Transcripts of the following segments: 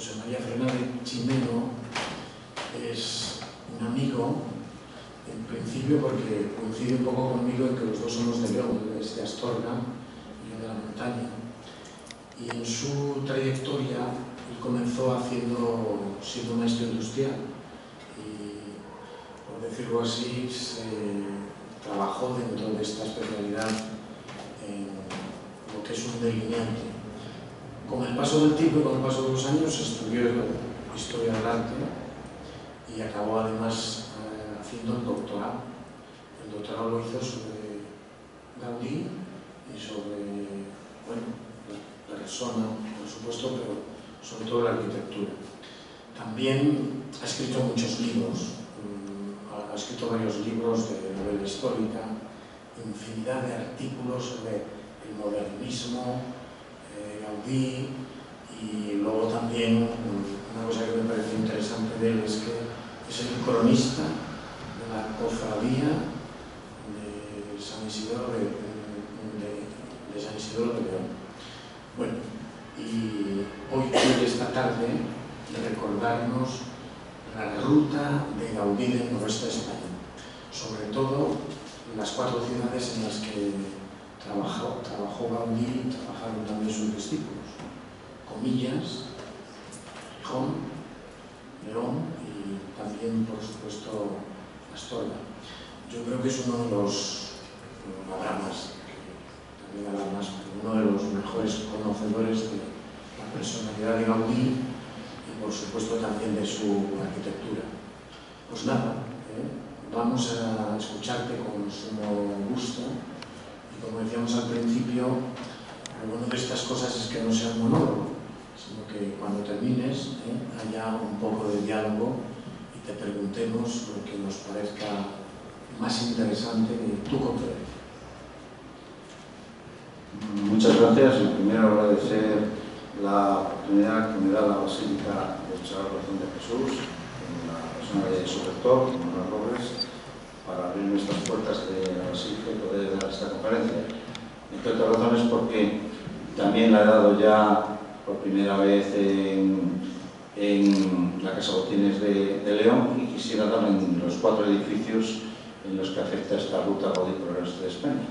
José María Fernández Chimeno es un amigo, en principio porque coincide un poco conmigo en que los dos somos de León, él es de Astorga y yo de la montaña. Y en su trayectoria él comenzó siendo maestro industrial y, por decirlo así, trabajó dentro de esta especialidad en lo que es un delineante. Con el paso del tiempo y con el paso de los años estudió Historia del Arte y acabó además haciendo el doctorado. El doctorado lo hizo sobre Gaudí y sobre, bueno, la persona, por supuesto, pero sobre todo la arquitectura. También ha escrito muchos libros, ha escrito varios libros de novela histórica, infinidad de artículos sobre el modernismo, Gaudí, y luego también una cosa que me pareció interesante de él es que es el cronista de la cofradía de San Isidoro de San Isidoro de León. Bueno, y hoy quiere esta tarde recordarnos la ruta de Gaudí del noroeste de España, sobre todo las 4 ciudades en las que trabajó Gaudí y trabajaron también sus discípulos: Comillas, Gijón, León y también, por supuesto, Astorga. Yo creo que es uno de los, habrá más, uno de los mejores conocedores de la personalidad de Gaudí y, por supuesto, también de su arquitectura. Pues nada, vamos a escucharte con sumo gusto. Como decíamos al principio, lo bueno de estas cosas es que no sea un monólogo, sino que cuando termines haya un poco de diálogo y te preguntemos lo que nos parezca más interesante de tu conferencia. Muchas gracias. Primero agradecer la oportunidad que me da la Basílica del Sagrado Corazón de Jesús, en la persona de su rector, Manuel Robles, para abrir nuestras puertas de la Basílica y poder dar esta conferencia. Entre otras razones porque también la he dado ya por primera vez en la Casa Botines de León y quisiera darla en los 4 edificios en los que afecta esta ruta Gaudí por el resto de España.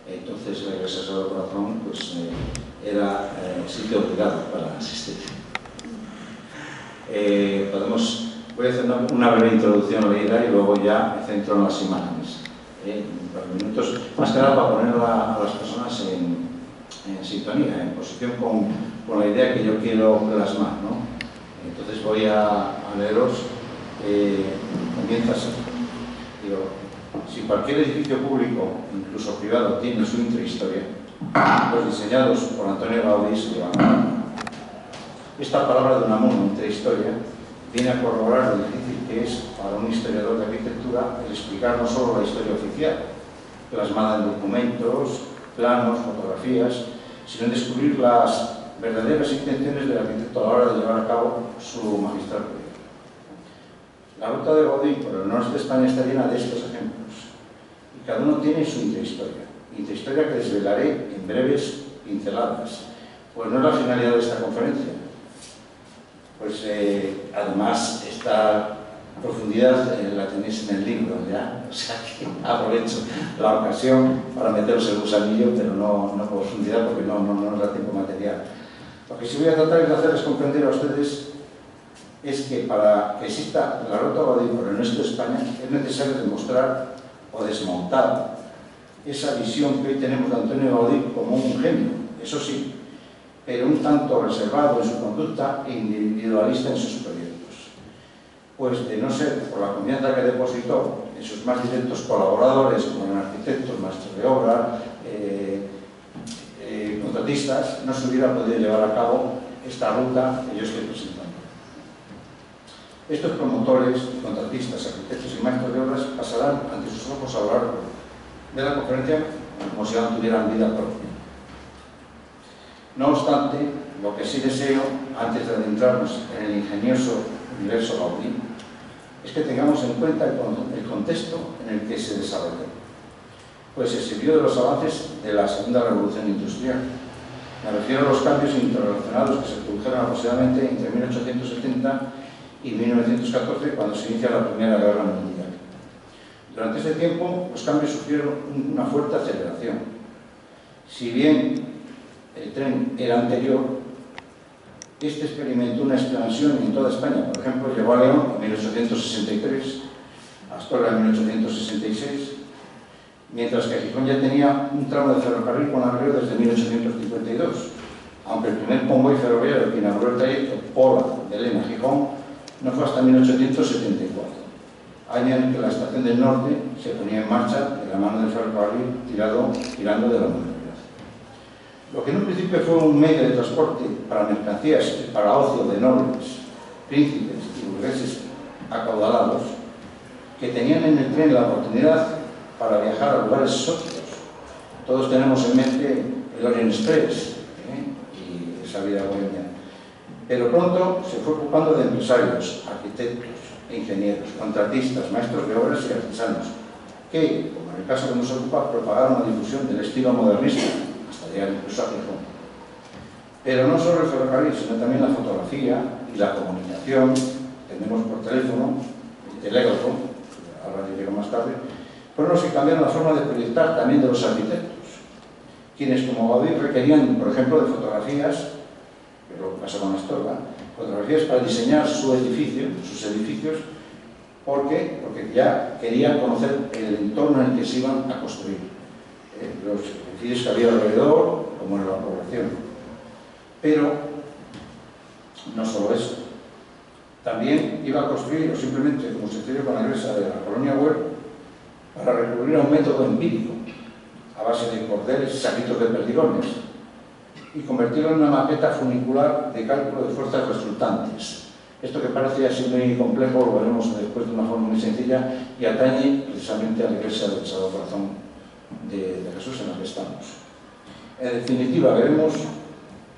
Entonces la Iglesia Sagrado Corazón pues, era sitio obligado para asistir. Voy a hacer una breve introducción a la idea y luego ya me centro en las imágenes. Un par de minutos, más que nada para poner a las personas en sintonía, en posición con la idea que yo quiero plasmar, ¿no? Entonces voy a leeros. Comienza así. Digo, si cualquier edificio público, incluso privado, tiene su intrahistoria, los diseñados por Antonio Gaudí se llevan a cabo. Esta palabra de Unamuno, intrahistoria, viene a corroborar lo difícil que es para un historiador de arquitectura el explicar no solo la historia oficial, plasmada en documentos, planos, fotografías, sino en descubrir las verdaderas intenciones del arquitecto a la hora de llevar a cabo su magistral proyecto. La ruta de Gaudí por el norte de España está llena de estos ejemplos, y cada uno tiene su intrahistoria que desvelaré en breves pinceladas, pues no es la finalidad de esta conferencia. Pues además esta profundidad la tenéis en el libro ya, o sea que aprovecho la ocasión para meteros el gusanillo, pero no profundidad porque no nos da tiempo material. Lo que sí voy a tratar de hacerles comprender a ustedes es que para que exista la ruta Gaudí por el noreste de España es necesario demostrar o desmontar esa visión que hoy tenemos de Antonio Gaudí como un genio, eso sí, pero un tanto reservado en su conducta e individualista en sus proyectos. Pues de no ser por la confianza que depositó en sus más directos colaboradores, como en arquitectos, maestros de obra, contratistas, no se hubiera podido llevar a cabo esta ruta que yo estoy presentando. Estos promotores, contratistas, arquitectos y maestros de obras pasarán ante sus ojos a lo largo de la conferencia como si aún tuvieran vida propia. No obstante, lo que sí deseo, antes de adentrarnos en el ingenioso universo Gaudí, es que tengamos en cuenta el contexto en el que se desarrolló, pues se sirvió de los avances de la segunda revolución industrial. Me refiero a los cambios interrelacionados que se produjeron fueron aproximadamente entre 1870 y 1914, cuando se inicia la Primera Guerra Mundial. Durante ese tiempo, los cambios sufrieron una fuerte aceleración. Si bien el tren era anterior, este experimentó una expansión en toda España. Por ejemplo, llegó a León en 1863, a Astorga en 1866, mientras que Gijón ya tenía un tramo de ferrocarril con arreglo desde 1852, aunque el primer convoy ferroviario que inauguró el trayecto Pola de Lena a Gijón no fue hasta 1874, año en que la estación del norte se ponía en marcha de la mano del ferrocarril tirando de la modernidad. Lo que en un principio fue un medio de transporte para mercancías y para ocio de nobles, príncipes y burgueses acaudalados, que tenían en el tren la oportunidad para viajar a lugares exóticos. Todos tenemos en mente el Orient Express y esa vida bohemia. Pero pronto se fue ocupando de empresarios, arquitectos, ingenieros, contratistas, maestros de obras y artesanos, que, como en el caso que nos ocupa, propagaron la difusión del estilo modernista, hasta llegar incluso a Gijón. Pero no solo el ferrocarril, sino también la fotografía y la comunicación, tenemos por teléfono, el telégrafo, ahora diré más tarde, fueron los que cambiaron la forma de proyectar también de los arquitectos, quienes como Gaudí requerían, por ejemplo, de fotografías, pero pasó con Astorga, fotografías para diseñar sus edificios, porque ya querían conocer el entorno en el que se iban a construir, los edificios que había alrededor, como en la población. Pero no solo eso, también iba a construir, o simplemente como se hizo con la iglesia de la colonia Güell, para recurrir a un método empírico, a base de cordeles y saquitos de perdigones, y convertirlo en una maqueta funicular de cálculo de fuerzas resultantes. Esto que parece así muy complejo lo veremos después de una forma muy sencilla y atañe precisamente a la iglesia del Sagrado Corazón de Jesús en la que estamos. En definitiva, veremos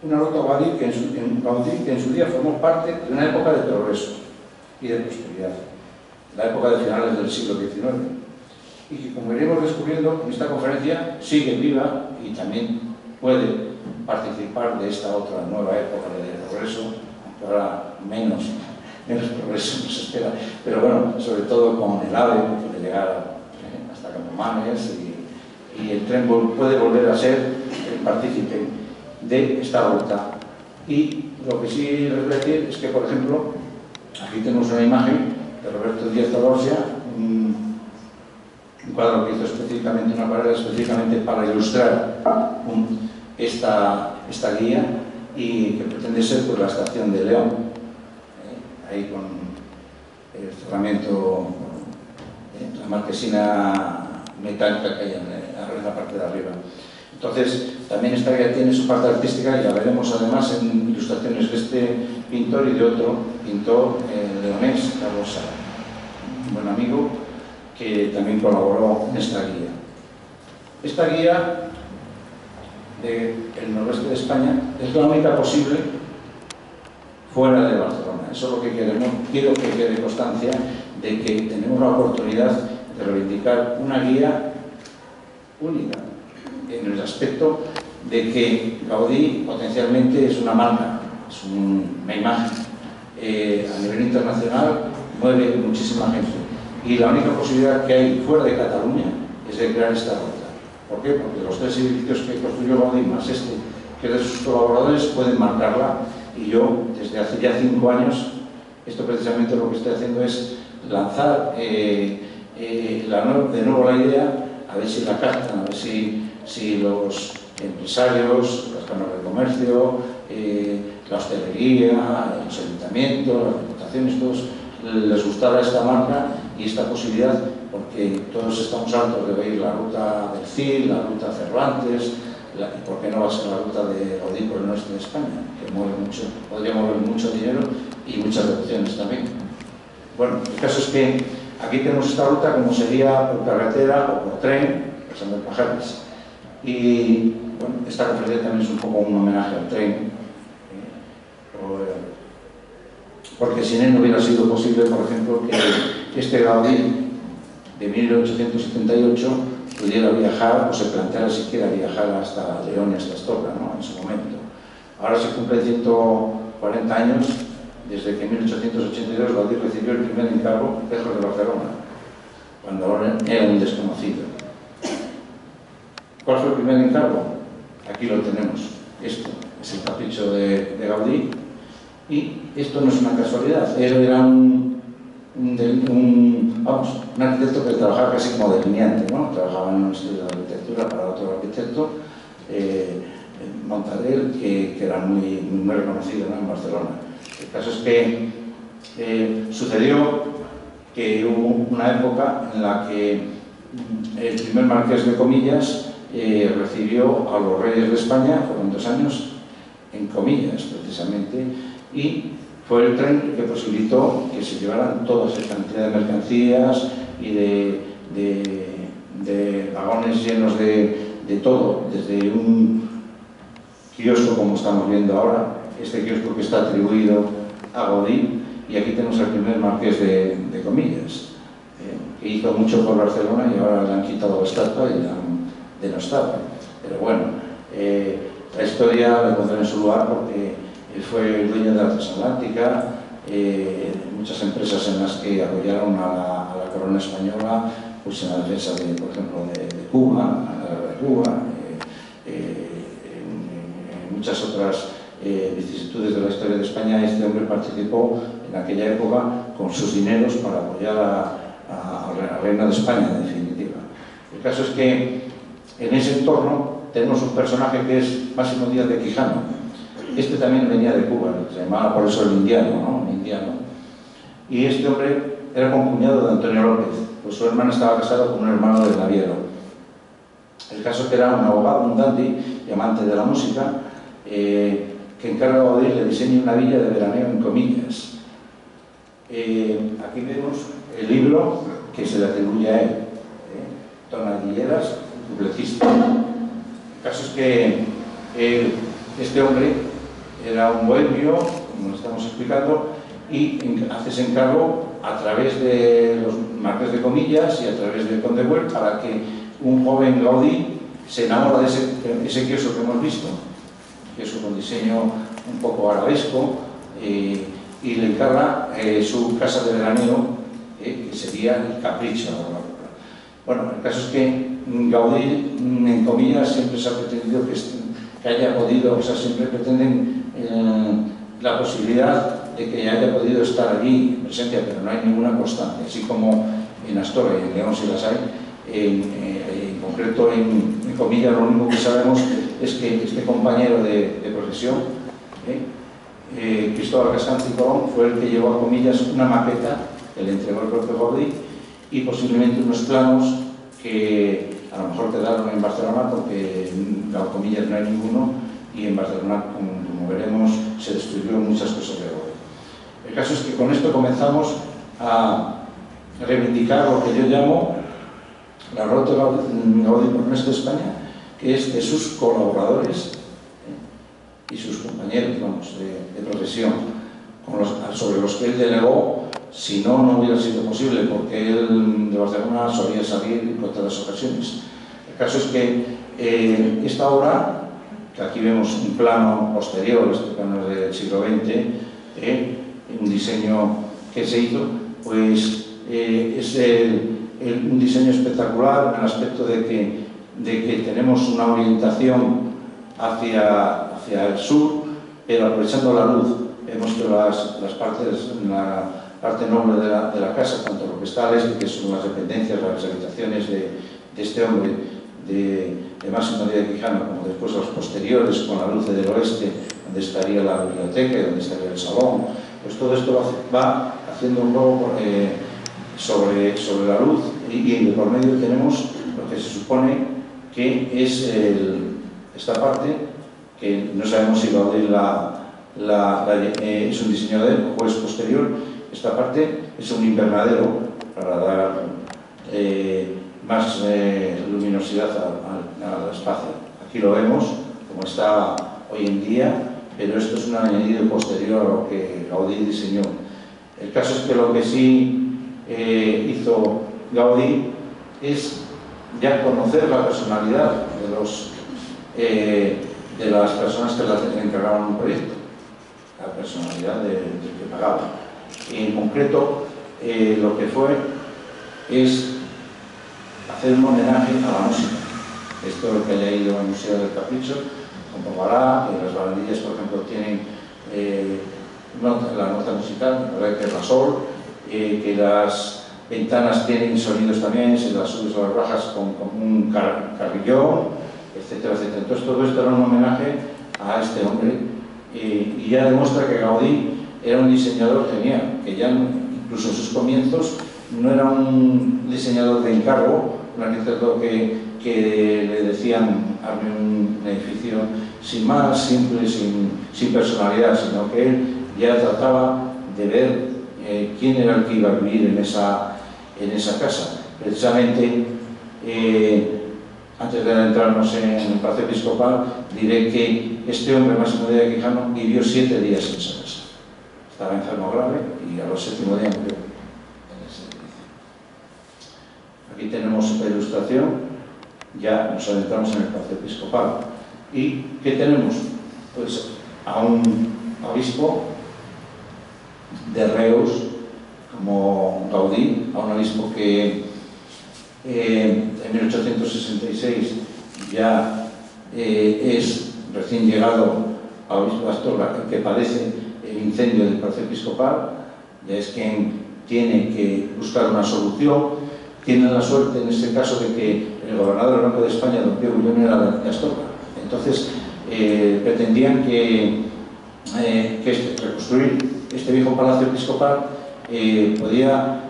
una ruta Gaudí que en su día formó parte de una época de progreso y de prosperidad, la época de finales del siglo XIX, y que, como iremos descubriendo en esta conferencia, sigue viva y también puede participar de esta otra nueva época de progreso, que ahora menos progreso nos espera, pero bueno, sobre todo con el AVE, que puede llegar hasta Campomanes, y el tren puede volver a ser el partícipe de esta ruta. Y lo que sí les voy a decir es que, por ejemplo, aquí tenemos una imagen de Roberto Díaz Tolosia, un cuadro que hizo específicamente, una pared específicamente para ilustrar esta guía, y que pretende ser pues, la estación de León, ahí con el cerramiento, la marquesina metálica que hay en la parte de arriba. Entonces, también esta guía tiene su parte artística, y la veremos además en ilustraciones de este pintor y de otro pintor leonés, Carlos Sala, un buen amigo que también colaboró en esta guía. Esta guía del noroeste de España es la única posible fuera de Barcelona. Eso es lo que queremos. Quiero que quede constancia de que tenemos la oportunidad de reivindicar una guía única, en el aspecto de que Gaudí potencialmente es una marca, es una imagen. A nivel internacional mueve muchísima gente, y la única posibilidad que hay fuera de Cataluña es de crear esta ruta. ¿Por qué? Porque los tres edificios que construyó Gaudí, más este, que de sus colaboradores, pueden marcarla, y yo, desde hace ya 5 años, esto precisamente lo que estoy haciendo es lanzar de nuevo la idea, a ver si la captan, a ver si los empresarios, las cámaras de comercio, la hostelería, los ayuntamientos, las diputaciones, todos les gustara esta marca y esta posibilidad, porque todos estamos hartos de ver la ruta del Cid, la ruta Cervantes, y por qué no va a ser la ruta de Gaudí por el norte de España, que mueve mucho, podría mover mucho dinero y muchas devociones también. Bueno, el caso es que aquí tenemos esta ruta como sería por carretera o por tren, pasando en Pajares. Y bueno, esta conferencia también es un poco un homenaje al tren, porque sin él no hubiera sido posible, por ejemplo, que este Gaudí de 1878 pudiera viajar, o se planteara siquiera viajar hasta León y hasta Astorga, ¿no? En su momento. Ahora se cumplen 40 años desde que en 1882 Gaudí recibió el primer encargo lejos de Barcelona, cuando ahora era un desconocido. ¿Cuál fue el primer encargo? Aquí lo tenemos. Esto es el capricho de Gaudí, y esto no es una casualidad. Él era un arquitecto que trabajaba casi como delineante, ¿no? Trabajaba en un estudio de arquitectura para otro arquitecto, Montaner, que era muy reconocido, ¿no?, en Barcelona. El caso es que sucedió que hubo una época en la que el primer marqués de Comillas recibió a los reyes de España, fueron 2 años en Comillas precisamente, y fue el tren que posibilitó que se llevaran toda esa cantidad de mercancías y de vagones llenos de todo, desde un kiosco como estamos viendo ahora, este kiosco que está atribuido a Gaudí, y aquí tenemos al primer marqués de Comillas, que hizo mucho por Barcelona y ahora le han quitado la estatua y la han denostado. Pero bueno, la historia la pondrá en su lugar porque él fue el dueño de la transatlántica, muchas empresas en las que apoyaron a la corona española, pues en la defensa, por ejemplo, de Cuba, de Cuba, en muchas otras vicisitudes de la historia de España. Este hombre participó en aquella época con sus dineros para apoyar a la reina de España, en definitiva. El caso es que en ese entorno tenemos un personaje que es Máximo Díaz de Quijano. Este también venía de Cuba, se llamaba por eso el indiano, ¿no? Un indiano. Y este hombre era concuñado de Antonio López, pues su hermana estaba casada con un hermano del naviero. El caso es que era un abogado, un dandy y amante de la música, que encarga a Gaudí le diseñe una villa de veraneo en Comillas. Aquí vemos el libro que se le atribuye a él, Tonadilleras, duplecista. El caso es que este hombre era un bohemio, como lo estamos explicando, y hace ese encargo a través de los marqués de Comillas y a través del conde Güell para que un joven Gaudí se enamora de ese kiosco que hemos visto, que es un diseño un poco arabesco, y le encarga su casa de veraneo, que sería el Capricho. Bueno, el caso es que Gaudí, en Comillas, siempre se ha pretendido que haya podido, o sea, siempre pretenden la posibilidad de que haya podido estar allí en presencia, pero no hay ninguna constancia, así como en Astorga y en León sí las hay. En concreto en Comillas lo único que sabemos es que este compañero de profesión, Cristóbal Cascante y Colón, fue el que llevó a Comillas una maqueta que le entregó el propio Gaudí y posiblemente unos planos que a lo mejor quedaron en Barcelona porque en Comillas no hay ninguno y en Barcelona, como veremos, se destruyó muchas cosas de Gaudí. El caso es que con esto comenzamos a reivindicar lo que yo llamo la rota de Gaudí por el resto de España, que es de sus colaboradores y sus compañeros, vamos, de profesión, sobre los que él delegó, si no, no hubiera sido posible, porque él de Barcelona solía salir en contadas ocasiones. El caso es que esta obra, que aquí vemos un plano posterior, este plano es del siglo XX, un diseño que se hizo, pues es un diseño espectacular en el aspecto de que tenemos una orientación hacia el sur, pero aprovechando la luz. Vemos que las partes, la parte noble de la casa, tanto lo que está al este, que son las dependencias, las habitaciones de este hombre, de Máximo Díaz de Quijano, como después los posteriores, con la luz del oeste, donde estaría la biblioteca y donde estaría el salón, pues todo esto va haciendo un juego sobre la luz, y por medio tenemos lo que se supone que es esta parte, que no sabemos si Gaudí es un diseño de él o es posterior. Esta parte es un invernadero para dar más luminosidad al espacio. Aquí lo vemos como está hoy en día, pero esto es un añadido posterior a lo que Gaudí diseñó. El caso es que lo que sí hizo Gaudí es ya conocer la personalidad de las personas que le encargaron un proyecto. personalidad del que pagaba. En concreto, lo que fue es hacer un homenaje a la música. Esto que haya ido al Museo del Capricho, comprobará que las barandillas, por ejemplo, tienen la nota musical, que es la sol, que las ventanas tienen sonidos también, si las subes o las bajas con un carrillón, etcétera, etcétera. Entonces todo esto era un homenaje a este hombre y ya demuestra que Gaudí era un diseñador genial, que ya incluso en sus comienzos no era un diseñador de encargo, un arquitecto que le decían hazme un edificio sin más, simple, sin personalidad, sino que él ya trataba de ver quién era el que iba a vivir en esa casa. Precisamente, antes de adentrarnos en el Palacio Episcopal, diré que este hombre, Máximo Díaz Quijano, vivió 7 días en esa casa. Estaba enfermo grave y a los 7º día murió en ese edificio. Aquí tenemos la ilustración, ya nos adentramos en el Palacio Episcopal. ¿Y qué tenemos? Pues a un obispo de Reus, como Gaudí, a un obispo que en 1866 ya es recién llegado a obispo de Astorga, que padece el incendio del Palacio Episcopal, ya es quien tiene que buscar una solución. Tiene la suerte en este caso de que el gobernador del Banco de España, don Pío Bullón, era de Astorga. Entonces pretendían que reconstruir este viejo Palacio Episcopal podía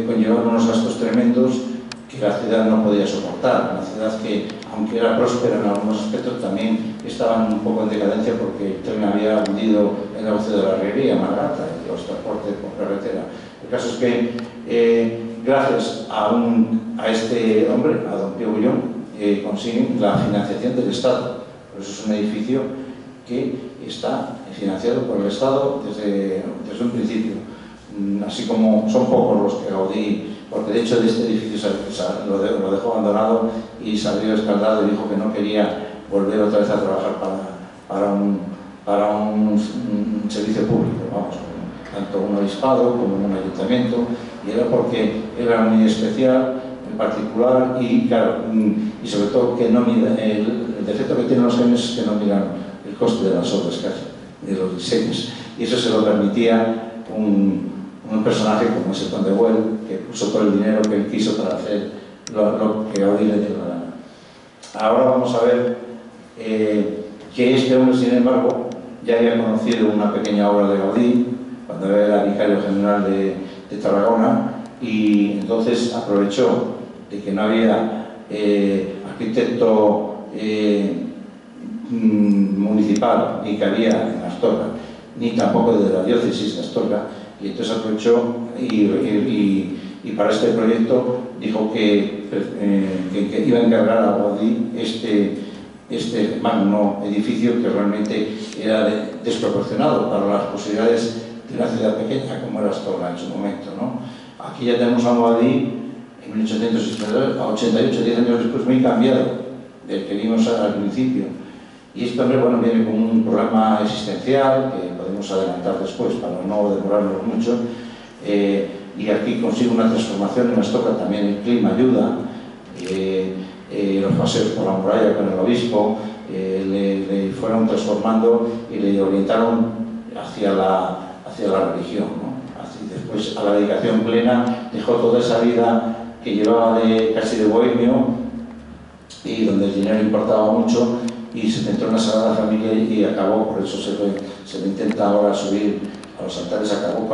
conllevar unos gastos tremendos que la ciudad no podía soportar. Una ciudad que, aunque era próspera en algunos aspectos, también estaba un poco en decadencia porque el tren había hundido el negocio de la herrería, Margata, y los transportes por carretera. El caso es que, gracias a este hombre, a don Pío Bullón, consiguen la financiación del Estado. Por eso es un edificio que está financiado por el Estado desde un principio. Así como son pocos los que Gaudí, porque de hecho de este edificio lo dejó abandonado y salió escaldado y dijo que no quería volver otra vez a trabajar para un servicio público, vamos, tanto un obispado como un ayuntamiento, y era porque era muy especial, en particular, y claro, y sobre todo que no mira, el defecto que tienen los genios es que no miran el coste de las obras casi, de los diseños, y eso se lo permitía un personaje como ese Conde Güell, que puso todo el dinero que él quiso para hacer lo que Gaudí le dio la gana. Ahora vamos a ver que este hombre, sin embargo, ya había conocido una pequeña obra de Gaudí cuando era vicario general de Tarragona, y entonces aprovechó de que no había arquitecto municipal, ni que había en Astorga, ni tampoco de la diócesis de Astorga, y entonces aprovechó y para este proyecto dijo que iba a encargar a Gaudí este magno edificio que realmente era desproporcionado para las posibilidades de una ciudad pequeña como era Astorga en su momento, ¿no? Aquí ya tenemos a Gaudí en 1888, 10 años después, muy cambiado del que vimos al principio. Y este hombre, bueno, viene con un problema existencial que podemos adelantar después para no demorarnos mucho, y aquí consigue una transformación en Astorga. También el clima ayuda, los paseos por la muralla con el obispo le fueron transformando y le orientaron hacia la religión, ¿no? Después, a la dedicación plena, dejó toda esa vida que llevaba casi de bohemio y donde el dinero importaba mucho, y se centró en la Sagrada Familia y acabó, por eso se le intenta ahora subir a los altares, acabó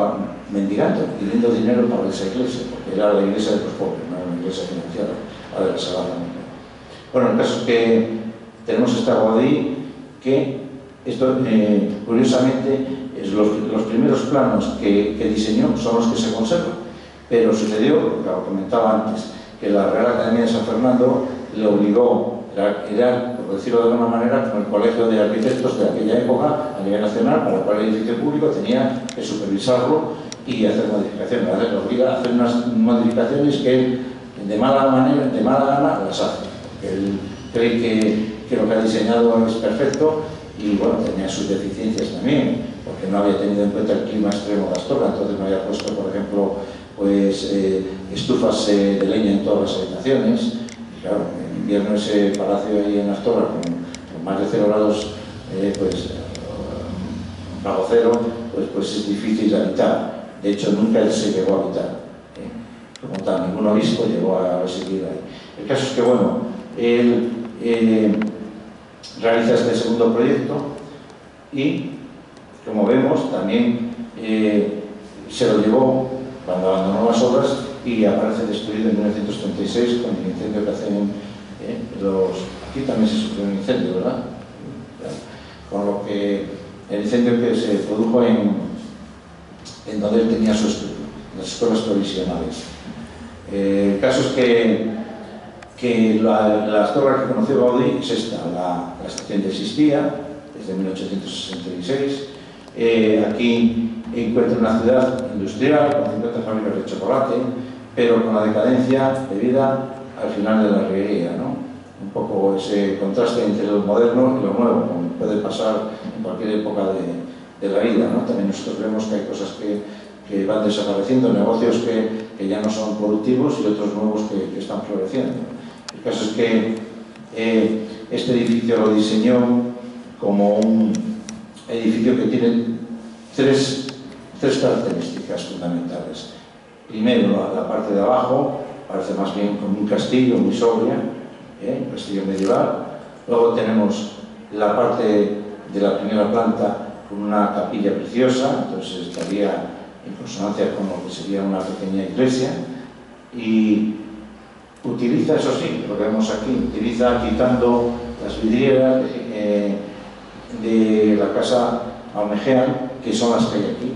mendigando, pidiendo dinero para esa iglesia, porque era la iglesia de los pobres, no era una iglesia financiada, la de la Sagrada Familia. Bueno, el caso es que tenemos esta Gaudí que, esto curiosamente, los primeros planos que diseñó son los que se conservan, pero sucedió, lo comentaba antes, que la Real Academia de San Fernando le obligó, era, por decirlo de alguna manera, como el colegio de arquitectos de aquella época a nivel nacional, para el cual el edificio público tenía que supervisarlo y hacer modificaciones. Le obliga a hacer unas modificaciones que él, de mala gana, las hace, porque él cree que lo que ha diseñado es perfecto, y bueno, tenía sus deficiencias también. porque no había tenido en cuenta el clima extremo de Astorga, entonces no había puesto, por ejemplo, pues, estufas de leña en todas las habitaciones. Y claro, en invierno ese palacio ahí en Astorga, con más de 0 grados, pues, bajo cero, pues es difícil de habitar. De hecho, nunca él se llegó a habitar. Como tal, ningún obispo llegó a residir ahí. El caso es que, bueno, él realiza este segundo proyecto y, como vemos, también se lo llevó cuando abandonó las obras y aparece destruido en 1936 con el incendio que hacen aquí también se sufrió un incendio, ¿verdad? Con lo que el incendio que se produjo en donde él tenía su estudio, las escuelas provisionales. El caso es que la Astorga que conoció Gaudí es esta. La estación ya existía desde 1866. Aquí encuentra una ciudad industrial con 50 fábricas de chocolate, pero con la decadencia debida al final de la riería, ¿no? Un poco ese contraste entre lo moderno y lo nuevo, como puede pasar en cualquier época de la vida, ¿no? También nosotros vemos que hay cosas que van desapareciendo, negocios que ya no son productivos y otros nuevos que están floreciendo. El caso es que este edificio lo diseñó como un edificio que tiene tres características fundamentales. Primero, la parte de abajo parece más bien como un castillo muy sobria, un castillo medieval. Luego tenemos la parte de la primera planta con una capilla preciosa, entonces estaría en consonancia con lo que sería una pequeña iglesia, y utiliza, eso sí, lo que vemos aquí, utiliza quitando las vidrieras de la casa Almejean, que son las que hay aquí,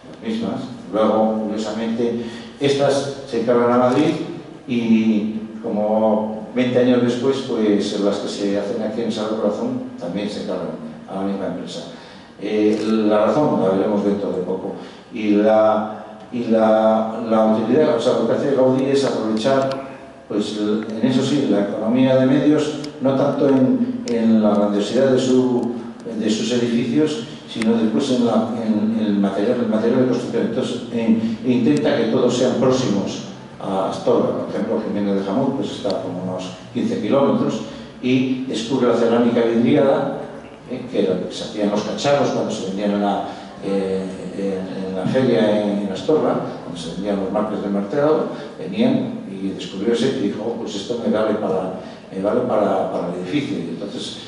las mismas. Luego, curiosamente, estas se cargan a Madrid y como 20 años después, pues las que se hacen aquí en Sagrado Corazón también se cargan a la misma empresa. La razón la veremos dentro de poco. Y la utilidad, o sea, lo que hace Gaudí es aprovechar, pues en eso sí, la economía de medios, no tanto en la grandiosidad de sus edificios, sino después en el material de construcción. Entonces, intenta que todos sean próximos a Astorga. Por ejemplo, Jiménez de Jamut pues está como unos 15 kilómetros y descubre la cerámica vidriada, que era lo que se hacían los cacharros cuando se vendían en la feria en Astorga, cuando se vendían los marcos del mercado, venían y descubrió ese y dijo, pues esto me vale para el edificio. Y entonces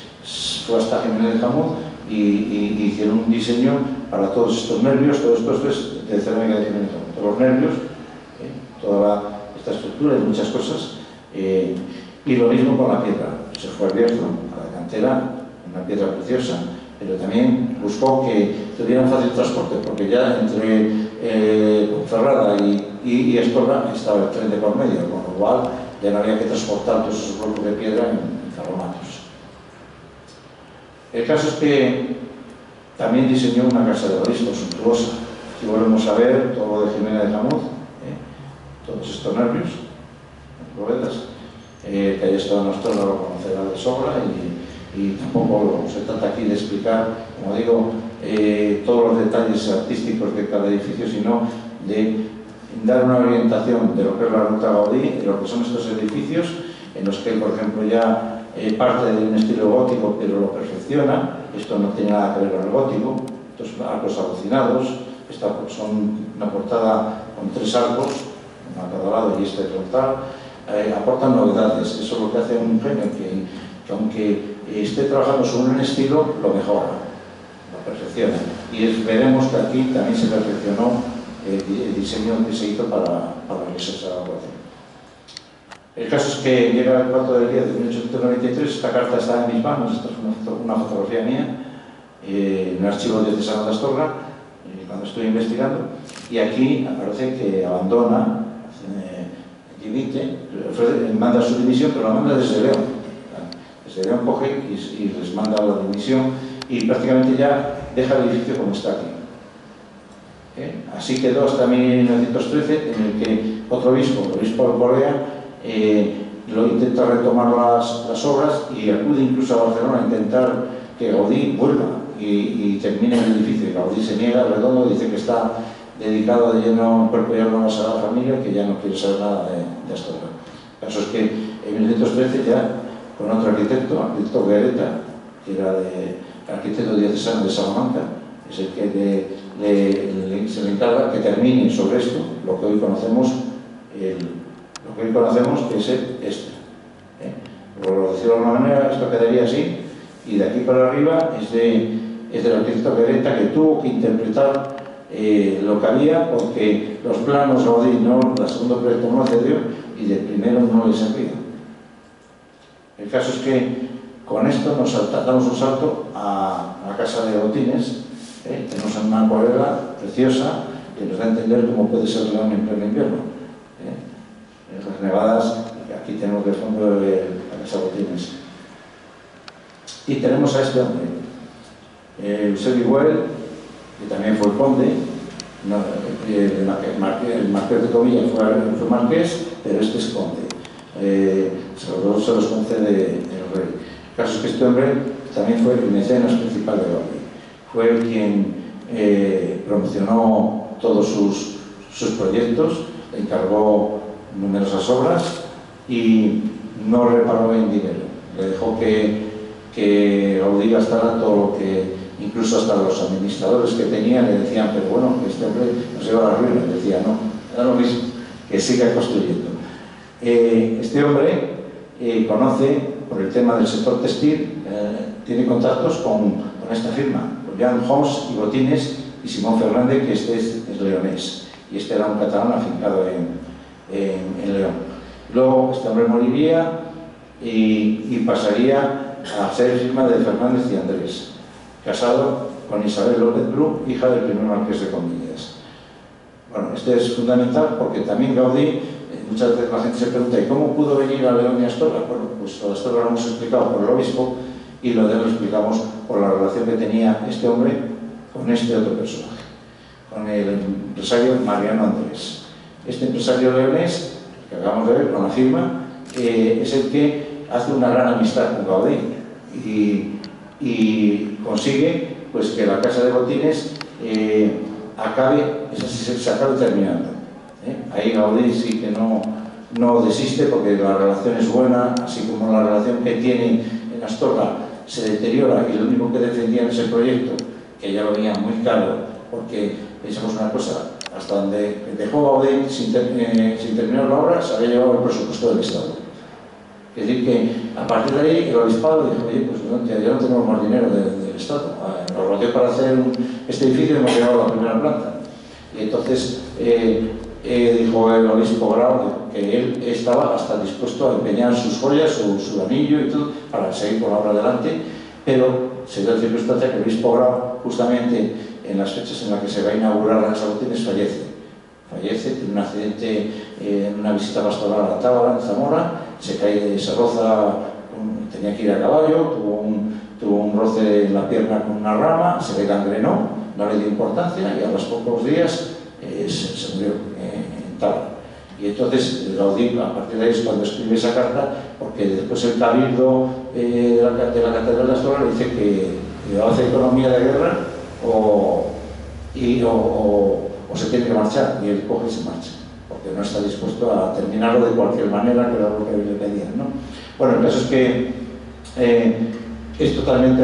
fue hasta Jiménez de Jamut y hicieron un diseño para todos estos nervios, todos estos de cerámica de Jiménez de Jamut, todos los nervios, toda esta estructura y muchas cosas. Y lo mismo con la piedra. Se fue al Bierzo, a la cantera, una piedra preciosa, pero también buscó que tuviera un fácil transporte, porque ya entre Ferrara y Astorga estaba el tren de por medio, con lo cual ya no había que transportar todos esos blocos de piedra en ferromatos. El caso es que también diseñó una casa de obelisco suntuosa. Aquí volvemos a ver todo lo de Jiménez de Jamut, todos estos nervios, bóvedas, que haya estado en Astorga lo conocerá de sobra y tampoco se trata aquí de explicar, como digo, todos los detalles artísticos de cada edificio, sino de dar una orientación de lo que es la ruta Gaudí, de lo que son estos edificios, en los que, por ejemplo, ya parte de un estilo gótico, pero lo perfecciona. Esto no tiene nada que ver con el gótico, estos arcos alucinados, son una portada con 3 arcos, uno a cada lado y este frontal, aportan novedades. Eso es lo que hace un genio, que aunque esté trabajando sobre un estilo, lo mejora, lo perfecciona. Y veremos que aquí también se perfeccionó el diseño que se hizo para la iglesia de Zaragoza. El caso es que llega el 4 de día de 1893, esta carta está en mis manos, esta es una fotografía mía, en el archivo diocesano de Astorga, cuando estoy investigando, y aquí aparece que abandona, dimite, manda su dimisión, pero la manda desde León. Desde León coge y les manda la dimisión y prácticamente ya deja el edificio como está aquí. Así quedó hasta 1913, en el que otro obispo, el obispo de Corea, lo intenta retomar las obras y acude incluso a Barcelona a intentar que Gaudí vuelva y termine el edificio. Y Gaudí se niega, Redondo dice que está dedicado de lleno en cuerpo y alma a la Sagrada Familia, que ya no quiere saber nada de Astorga. El caso es que en 1913 ya con otro arquitecto Guereta, que era arquitecto diocesano de Salamanca, es el que se le encarga que termine sobre esto lo que hoy conocemos, que es este. Por decirlo de alguna manera, esto quedaría así, y de aquí para arriba es del arquitecto Guereta, que tuvo que interpretar lo que había, porque los planos Gaudí, el segundo proyecto no accedió y del primero no le servía. El caso es que con esto nos damos un salto a la casa de Botines. Tenemos una acuarela preciosa que nos da a entender cómo puede ser León en pleno invierno. Las nevadas, aquí tenemos de fondo la casa de Botines. Y tenemos a este hombre, Eusebio Güell, que también fue conde. El marqués de Comilla fue marqués, pero este es conde. Se los concede el rey. El caso es que este hombre también fue el mecenas principal de Gaudí. Fue quien promocionó todos sus proyectos, le encargó numerosas obras y no reparó en dinero. Le dejó que Gaudí gastara todo lo que, incluso hasta los administradores que tenía le decían, pero bueno, que este hombre nos lleva a la ruina. Le decía, no, era lo mismo, que siga construyendo. Este hombre conoce, por el tema del sector textil, tiene contactos con esta firma, con Jan Homs y Botines y Simón Fernández, que este es leonés, y este era un catalán afincado en León. Luego este hombre moriría y pasaría a ser firma de Fernández y Andrés, casado con Isabel López Bru, hija del primer marqués de Comillas. Bueno, este es fundamental porque también Gaudí, muchas veces la gente se pregunta, ¿y cómo pudo venir a León y Astorga? Bueno, pues a Astorga lo hemos explicado por el obispo y lo de lo explicamos por la relación que tenía este hombre con este otro personaje, con el empresario Mariano Andrés. Este empresario leonés, que acabamos de ver con la firma, es el que hace una gran amistad con Gaudí y consigue pues, que la casa de Botines se acabe terminando. Ahí Gaudí sí que no desiste porque la relación es buena, así como la relación que tiene en Astorga se deteriora y lo único que defendía en ese proyecto, que ya lo veía muy caro, porque pensamos una cosa, hasta donde dejó Gaudí sin terminar la obra se había llevado el presupuesto del Estado. Es decir que a partir de ahí el obispado dijo, oye, pues ya no tenemos más dinero del Estado, nos rodeó para hacer este edificio y hemos llegado a la primera planta. Y entonces dijo el obispo Grau que él estaba hasta dispuesto a empeñar sus joyas, su anillo y todo, para seguir con la obra adelante, pero se dio la circunstancia que el obispo Grau, justamente en las fechas en las que se va a inaugurar la casa Botines, fallece, tiene un accidente en una visita pastoral a Tábara, en Zamora, se roza, tenía que ir a caballo, tuvo un roce en la pierna con una rama, se le gangrenó, no le dio importancia y a los pocos días se murió en Tábara. Y entonces Gaudí, a partir de ahí es cuando escribe esa carta, porque después el cabildo de la Catedral de Astorga le dice que o hace economía de guerra o se tiene que marchar, y él coge y se marcha, porque no está dispuesto a terminarlo de cualquier manera, que era lo que le pedían, ¿no? Bueno, el caso es que es totalmente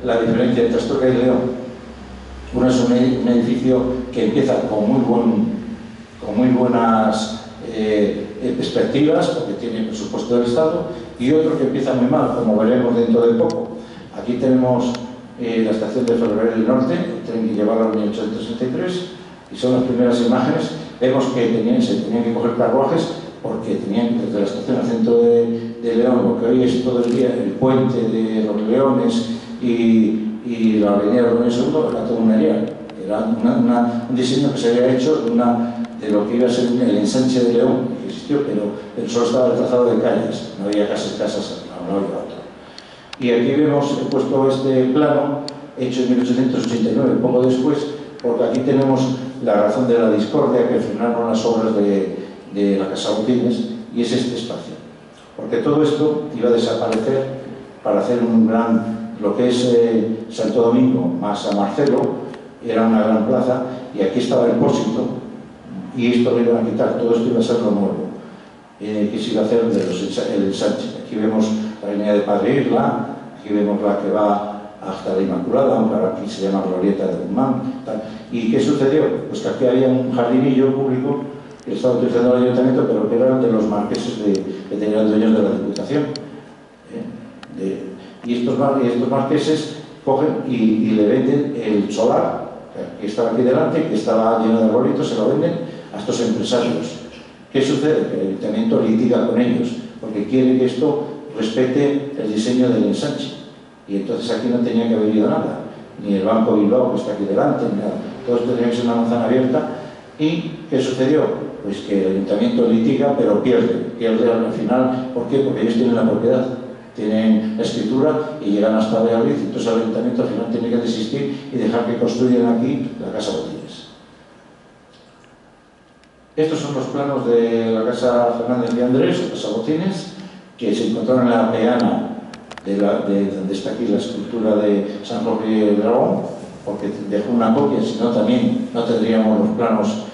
la diferencia entre Astorga y León. Uno es un edificio que empieza con muy buenas perspectivas, porque tiene presupuesto del Estado, y otro que empieza muy mal, como veremos dentro de poco. Aquí tenemos la estación de Ferrocarril del Norte, el tren que llevaba en 1863, y son las primeras imágenes. Vemos que se tenían que coger carruajes porque tenían desde la estación al centro de León, lo que hoy es todo el día el puente de los Leones y la avenida de León II, era todo un área. Era un diseño que se había hecho de lo que iba a ser el ensanche de León, que existió, pero solo estaba el trazado de calles, no había casas a una y a otra. Y aquí he puesto este plano, hecho en 1889, poco después, porque aquí tenemos la razón de la discordia que frenaron las obras de la Casa Botines, y es este espacio. Porque todo esto iba a desaparecer para hacer un gran lo que es Santo Domingo más San Marcelo, era una gran plaza, y aquí estaba el Pósito, y esto lo iban a quitar, todo esto iba a ser lo nuevo, que se iba a hacer el ensanche. Aquí vemos la línea de Padre Isla, aquí vemos la que va hasta la Inmaculada, aunque ahora aquí se llama Glorieta de Guzmán. ¿Y qué sucedió? Pues que aquí había un jardinillo público que estaba utilizando el ayuntamiento, pero que era de los marqueses que tenían dueños de la Diputación. Y estos marqueses cogen y le venden el solar, que estaba aquí delante, que estaba lleno de arbolitos, se lo venden a estos empresarios. ¿Qué sucede? Que el ayuntamiento litiga con ellos, porque quiere que esto respete el diseño del ensanche. Y entonces aquí no tenía que haber ido nada, ni el Banco Bilbao, que está aquí delante, ni nada. Todo esto tenía que ser una manzana abierta. ¿Y qué sucedió? Pues que el ayuntamiento litiga, pero pierde al final. ¿Por qué? Porque ellos tienen la propiedad, tienen la escritura y llegan hasta Valladolid. Entonces el ayuntamiento al final tiene que desistir y dejar que construyan aquí la Casa Botines. Estos son los planos de la Casa Fernández de Andrés, o Casa Botines, que se encontraron en la peana de donde está aquí la escultura de San Jorge de Dragón, porque dejó una copia, si no también no tendríamos los planos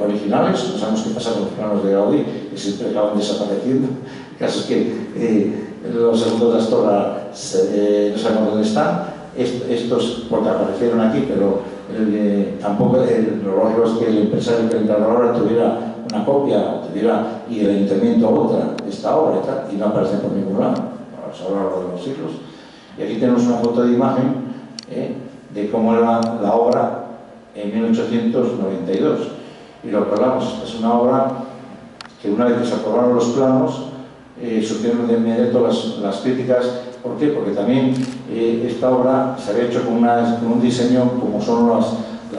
originales. No sabemos qué pasa con los planos de Gaudí, que siempre acaban desapareciendo. El caso es que los segundos de Astorga no sabemos dónde están. Estos, porque aparecieron aquí, pero tampoco lo lógico es que el empresario que le encargó ahora tuviera una copia y el ayuntamiento otra de esta obra y no aparecen por ningún lado a lo largo de los siglos. Y aquí tenemos una foto de imagen de cómo era la obra en 1892. Y lo que hablamos, esta es una obra que una vez que se aprobaron los planos, surgieron de inmediato las críticas. ¿Por qué? Porque también esta obra se había hecho con un diseño como son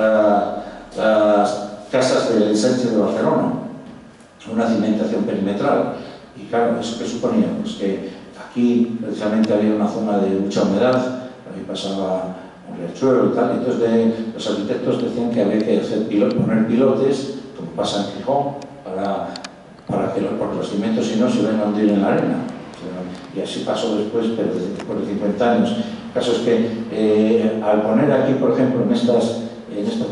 las casas del ensanche de Barcelona, una cimentación perimetral. Y claro, ¿eso qué suponía? Pues que aquí precisamente había una zona de mucha humedad, ahí pasaba un riachuelo y tal, y entonces los arquitectos decían que había que poner pilotes, como pasa en Gijón, porque los cimientos si no se ven a hundir en la arena. Y así pasó después, pero después de 50 años. El caso es que al poner aquí, por ejemplo, en estas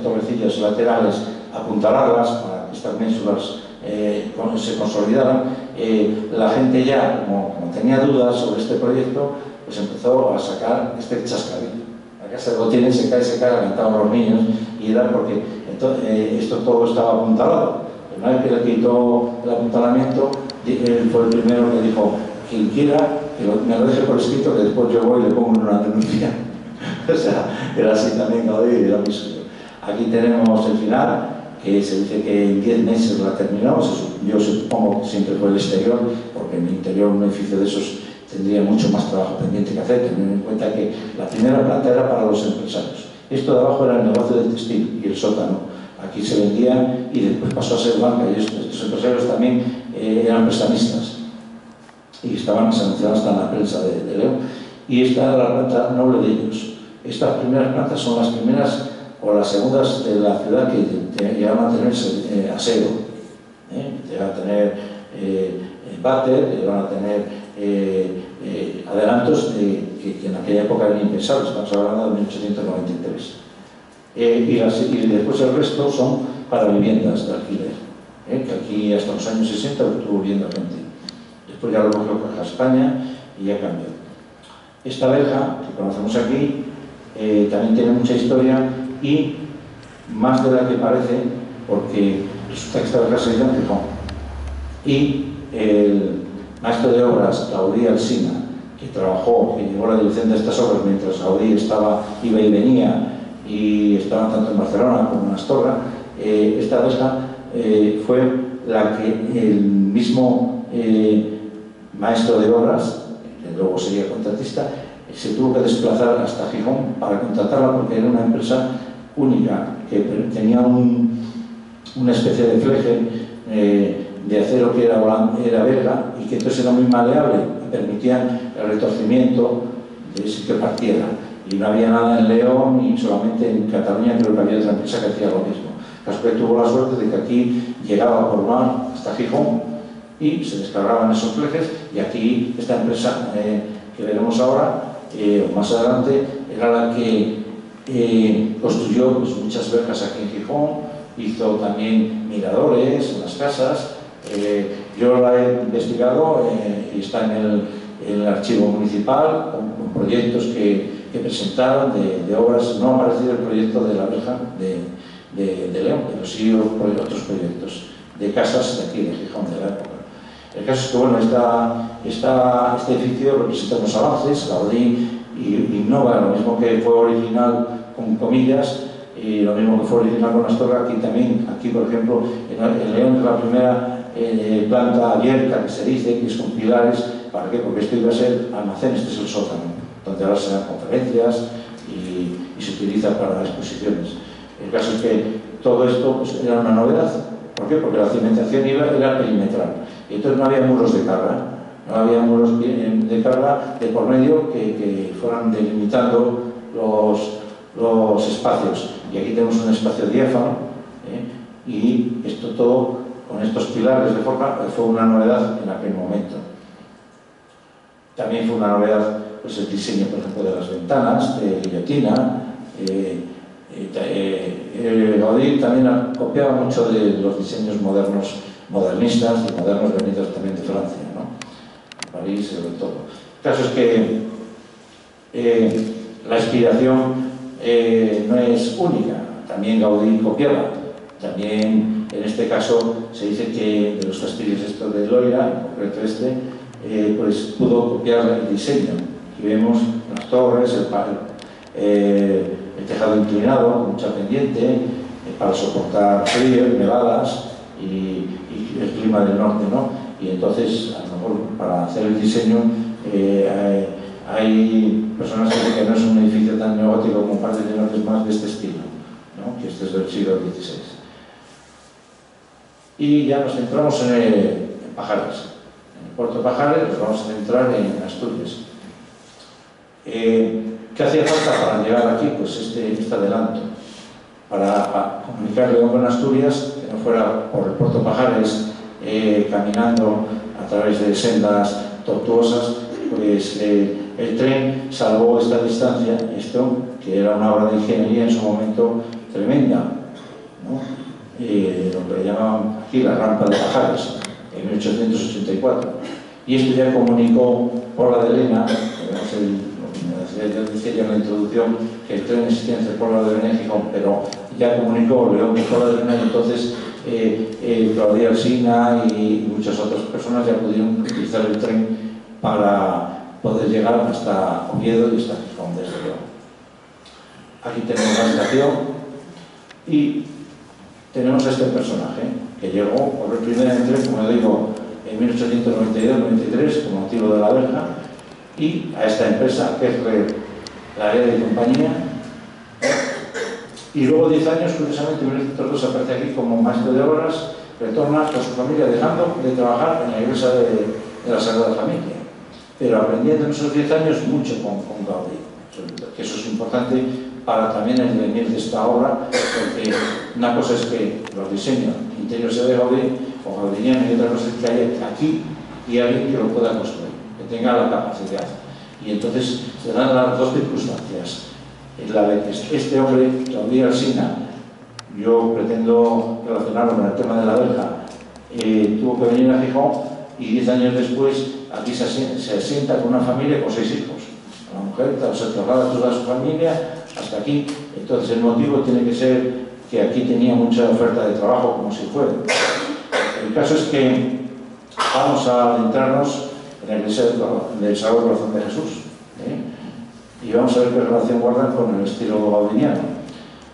torrecillas laterales, apuntalarlas para que estas ménsulas se consolidaran, la gente ya, como tenía dudas sobre este proyecto, pues empezó a sacar este chascarrillo. La Casa de Botines se cae, levantaban los niños, y era porque esto todo estaba apuntalado. Una vez que le quitó el apuntalamiento, él fue el primero que dijo: quien quiera, que me lo deje por escrito, que después yo voy y le pongo una denuncia. O sea, era así también Gaudí y era muy suyo. Aquí tenemos el final, que se dice que en 10 meses la terminamos. Yo supongo que siempre fue el exterior, porque en el interior un edificio de esos tendría mucho más trabajo pendiente que hacer, teniendo en cuenta que la primera planta era para los empresarios. Esto de abajo era el negocio del textil y el sótano. Aquí se vendía y después pasó a ser banca, y estos empresarios también eran prestamistas y se anunciaban hasta en la prensa de León. Y esta era la planta noble de ellos. Estas primeras plantas son las primeras o las segundas de la ciudad que llegaban a tener aseo, llegaban a tener váter, llegaban a tener adelantos que en aquella época eran impensables. Estamos hablando de 1893. Y después el resto son para viviendas de alquiler, que aquí hasta los años 60 estuvo viviendo gente. Después ya lo cogió Caja España y ya cambió. Esta verja que conocemos aquí también tiene mucha historia, y más de la que parece, porque resulta que esta verja se hizo en Gijón. Y el maestro de obras, Gaudí Alsina, que llevó la dirección de estas obras mientras Gaudí iba y venía, y estaban tanto en Barcelona como en Astorga, esta verja fue la que el mismo maestro de obras, que luego sería contratista, se tuvo que desplazar hasta Gijón para contratarla, porque era una empresa única, que tenía una especie de fleje de acero que era belga, y que entonces era muy maleable, permitían el retorcimiento que partiera. Y no había nada en León, y solamente en Cataluña creo que había otra empresa que hacía lo mismo. Casper tuvo la suerte de que aquí llegaba por mar hasta Gijón y se descargaban esos flejes, y aquí esta empresa que veremos ahora o más adelante, era la que construyó pues, muchas verjas aquí en Gijón, hizo también miradores en las casas. Yo la he investigado y está en el archivo municipal con proyectos que presentaron de obras. No ha aparecido el proyecto de la verja de León, pero sí otros proyectos de casas de aquí, de Gijón, de la época. El caso es que, bueno, este edificio representa unos avances. Gaudí innova lo mismo que fue original, con comillas, y lo mismo que fue original con Astorga. Aquí por ejemplo, en León es la primera planta abierta que se dice, que es con pilares. ¿Para qué? Porque esto iba a ser almacén, este es el sótano, donde ahora se dan conferencias y se utiliza para exposiciones. El caso es que todo esto pues, era una novedad. ¿Por qué? Porque la cimentación era perimetral. Y entonces no había muros de carga. No había muros de carga de por medio que fueran delimitando los espacios. Y aquí tenemos un espacio diáfano, y esto todo con estos pilares de forja fue una novedad en aquel momento. También fue una novedad pues, el diseño, por ejemplo, de las ventanas, de guillotina. Gaudí también copiaba mucho de los diseños modernistas y modernos venidos también de Francia, ¿no? En París sobre todo. El caso es que la inspiración no es única. También Gaudí copiaba. También en este caso se dice que de los castillos estos de Loira, en concreto pues pudo copiar el diseño. Aquí vemos las torres, el tejado inclinado con mucha pendiente para soportar frío, nevadas y el clima del norte, ¿no? Y entonces, a lo mejor para hacer el diseño hay personas que dicen que no es un edificio tan neogótico como parte de norte, es más de este estilo, ¿no? Que este es del siglo XVI. Y ya nos centramos en Pajares. En el puerto de Pajares nos vamos a centrar en Asturias. ¿Qué hacía falta para llegar aquí? Pues este adelanto. Para comunicar León con Asturias, que no fuera por el puerto de Pajares, caminando a través de sendas tortuosas, pues el tren salvó esta distancia, que era una obra de ingeniería en su momento tremenda, ¿no? Lo que llamaban aquí la rampa de Pajares, en 1884. Y esto ya comunicó Pola de Lena, yo decía ya en la introducción que el tren existía entre Pola de Lena y Gijón, pero ya comunicó León con Pola de Lena, y entonces Claudia Alsina y muchas otras personas ya pudieron utilizar el tren para poder llegar hasta Oviedo y hasta Gijón desde León. Aquí tenemos la estación y tenemos a este personaje que llegó por primera vez, como digo, en 1892-93 como motivo de la verja, y a esta empresa que es la Heredia y Compañía. Y luego 10 años, curiosamente, en 1902 aparece aquí como maestro de obras, retorna con su familia dejando de trabajar en la iglesia de la Sagrada Familia, pero aprendiendo en esos 10 años mucho con Gaudí, que eso es importante para también el devenir de esta obra, porque una cosa es que los diseños interiores se de Gaudí o gaudiniano, y otra cosa es que hay aquí y alguien que lo pueda construir, que tenga la capacidad. Y entonces se dan las dos circunstancias. La de que este hombre, Gaudí Alsina, yo pretendo relacionarlo con el tema de la verja, tuvo que venir a Gijón y 10 años después aquí se asienta con una familia con 6 hijos. La mujer se traslada toda su familia hasta aquí. Entonces el motivo tiene que ser que aquí tenía mucha oferta de trabajo, como si fuera. El caso es que vamos a adentrarnos en la iglesia del Sagrado Corazón de Jesús, y vamos a ver qué relación guardan con el estilo gaudiniano.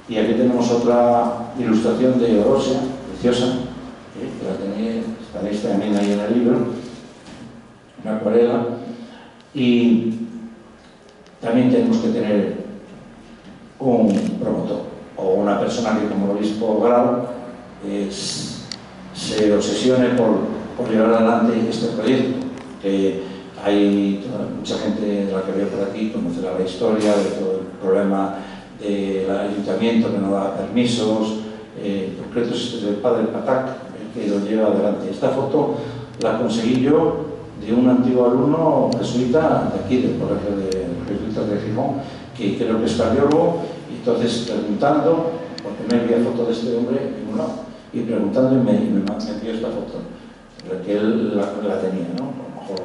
Y aquí tenemos otra ilustración de Orosia, preciosa, que la tenéis también ahí en el libro, una acuarela. Y también tenemos que tener un promotor o una persona que, como el obispo Grau, se obsesione por llevar adelante este proyecto, que hay mucha gente de la que veo por aquí conocerá la historia de todo el problema del ayuntamiento que no da permisos. En concreto es el padre Patac el que lo lleva adelante. Esta foto la conseguí yo de un antiguo alumno jesuita de aquí, del colegio de jesuitas de Gijón, que creo que es cardiólogo, y entonces preguntando, porque no había foto de este hombre en ningún lado, y preguntando me envió esta foto, que él la tenía, ¿no? A lo mejor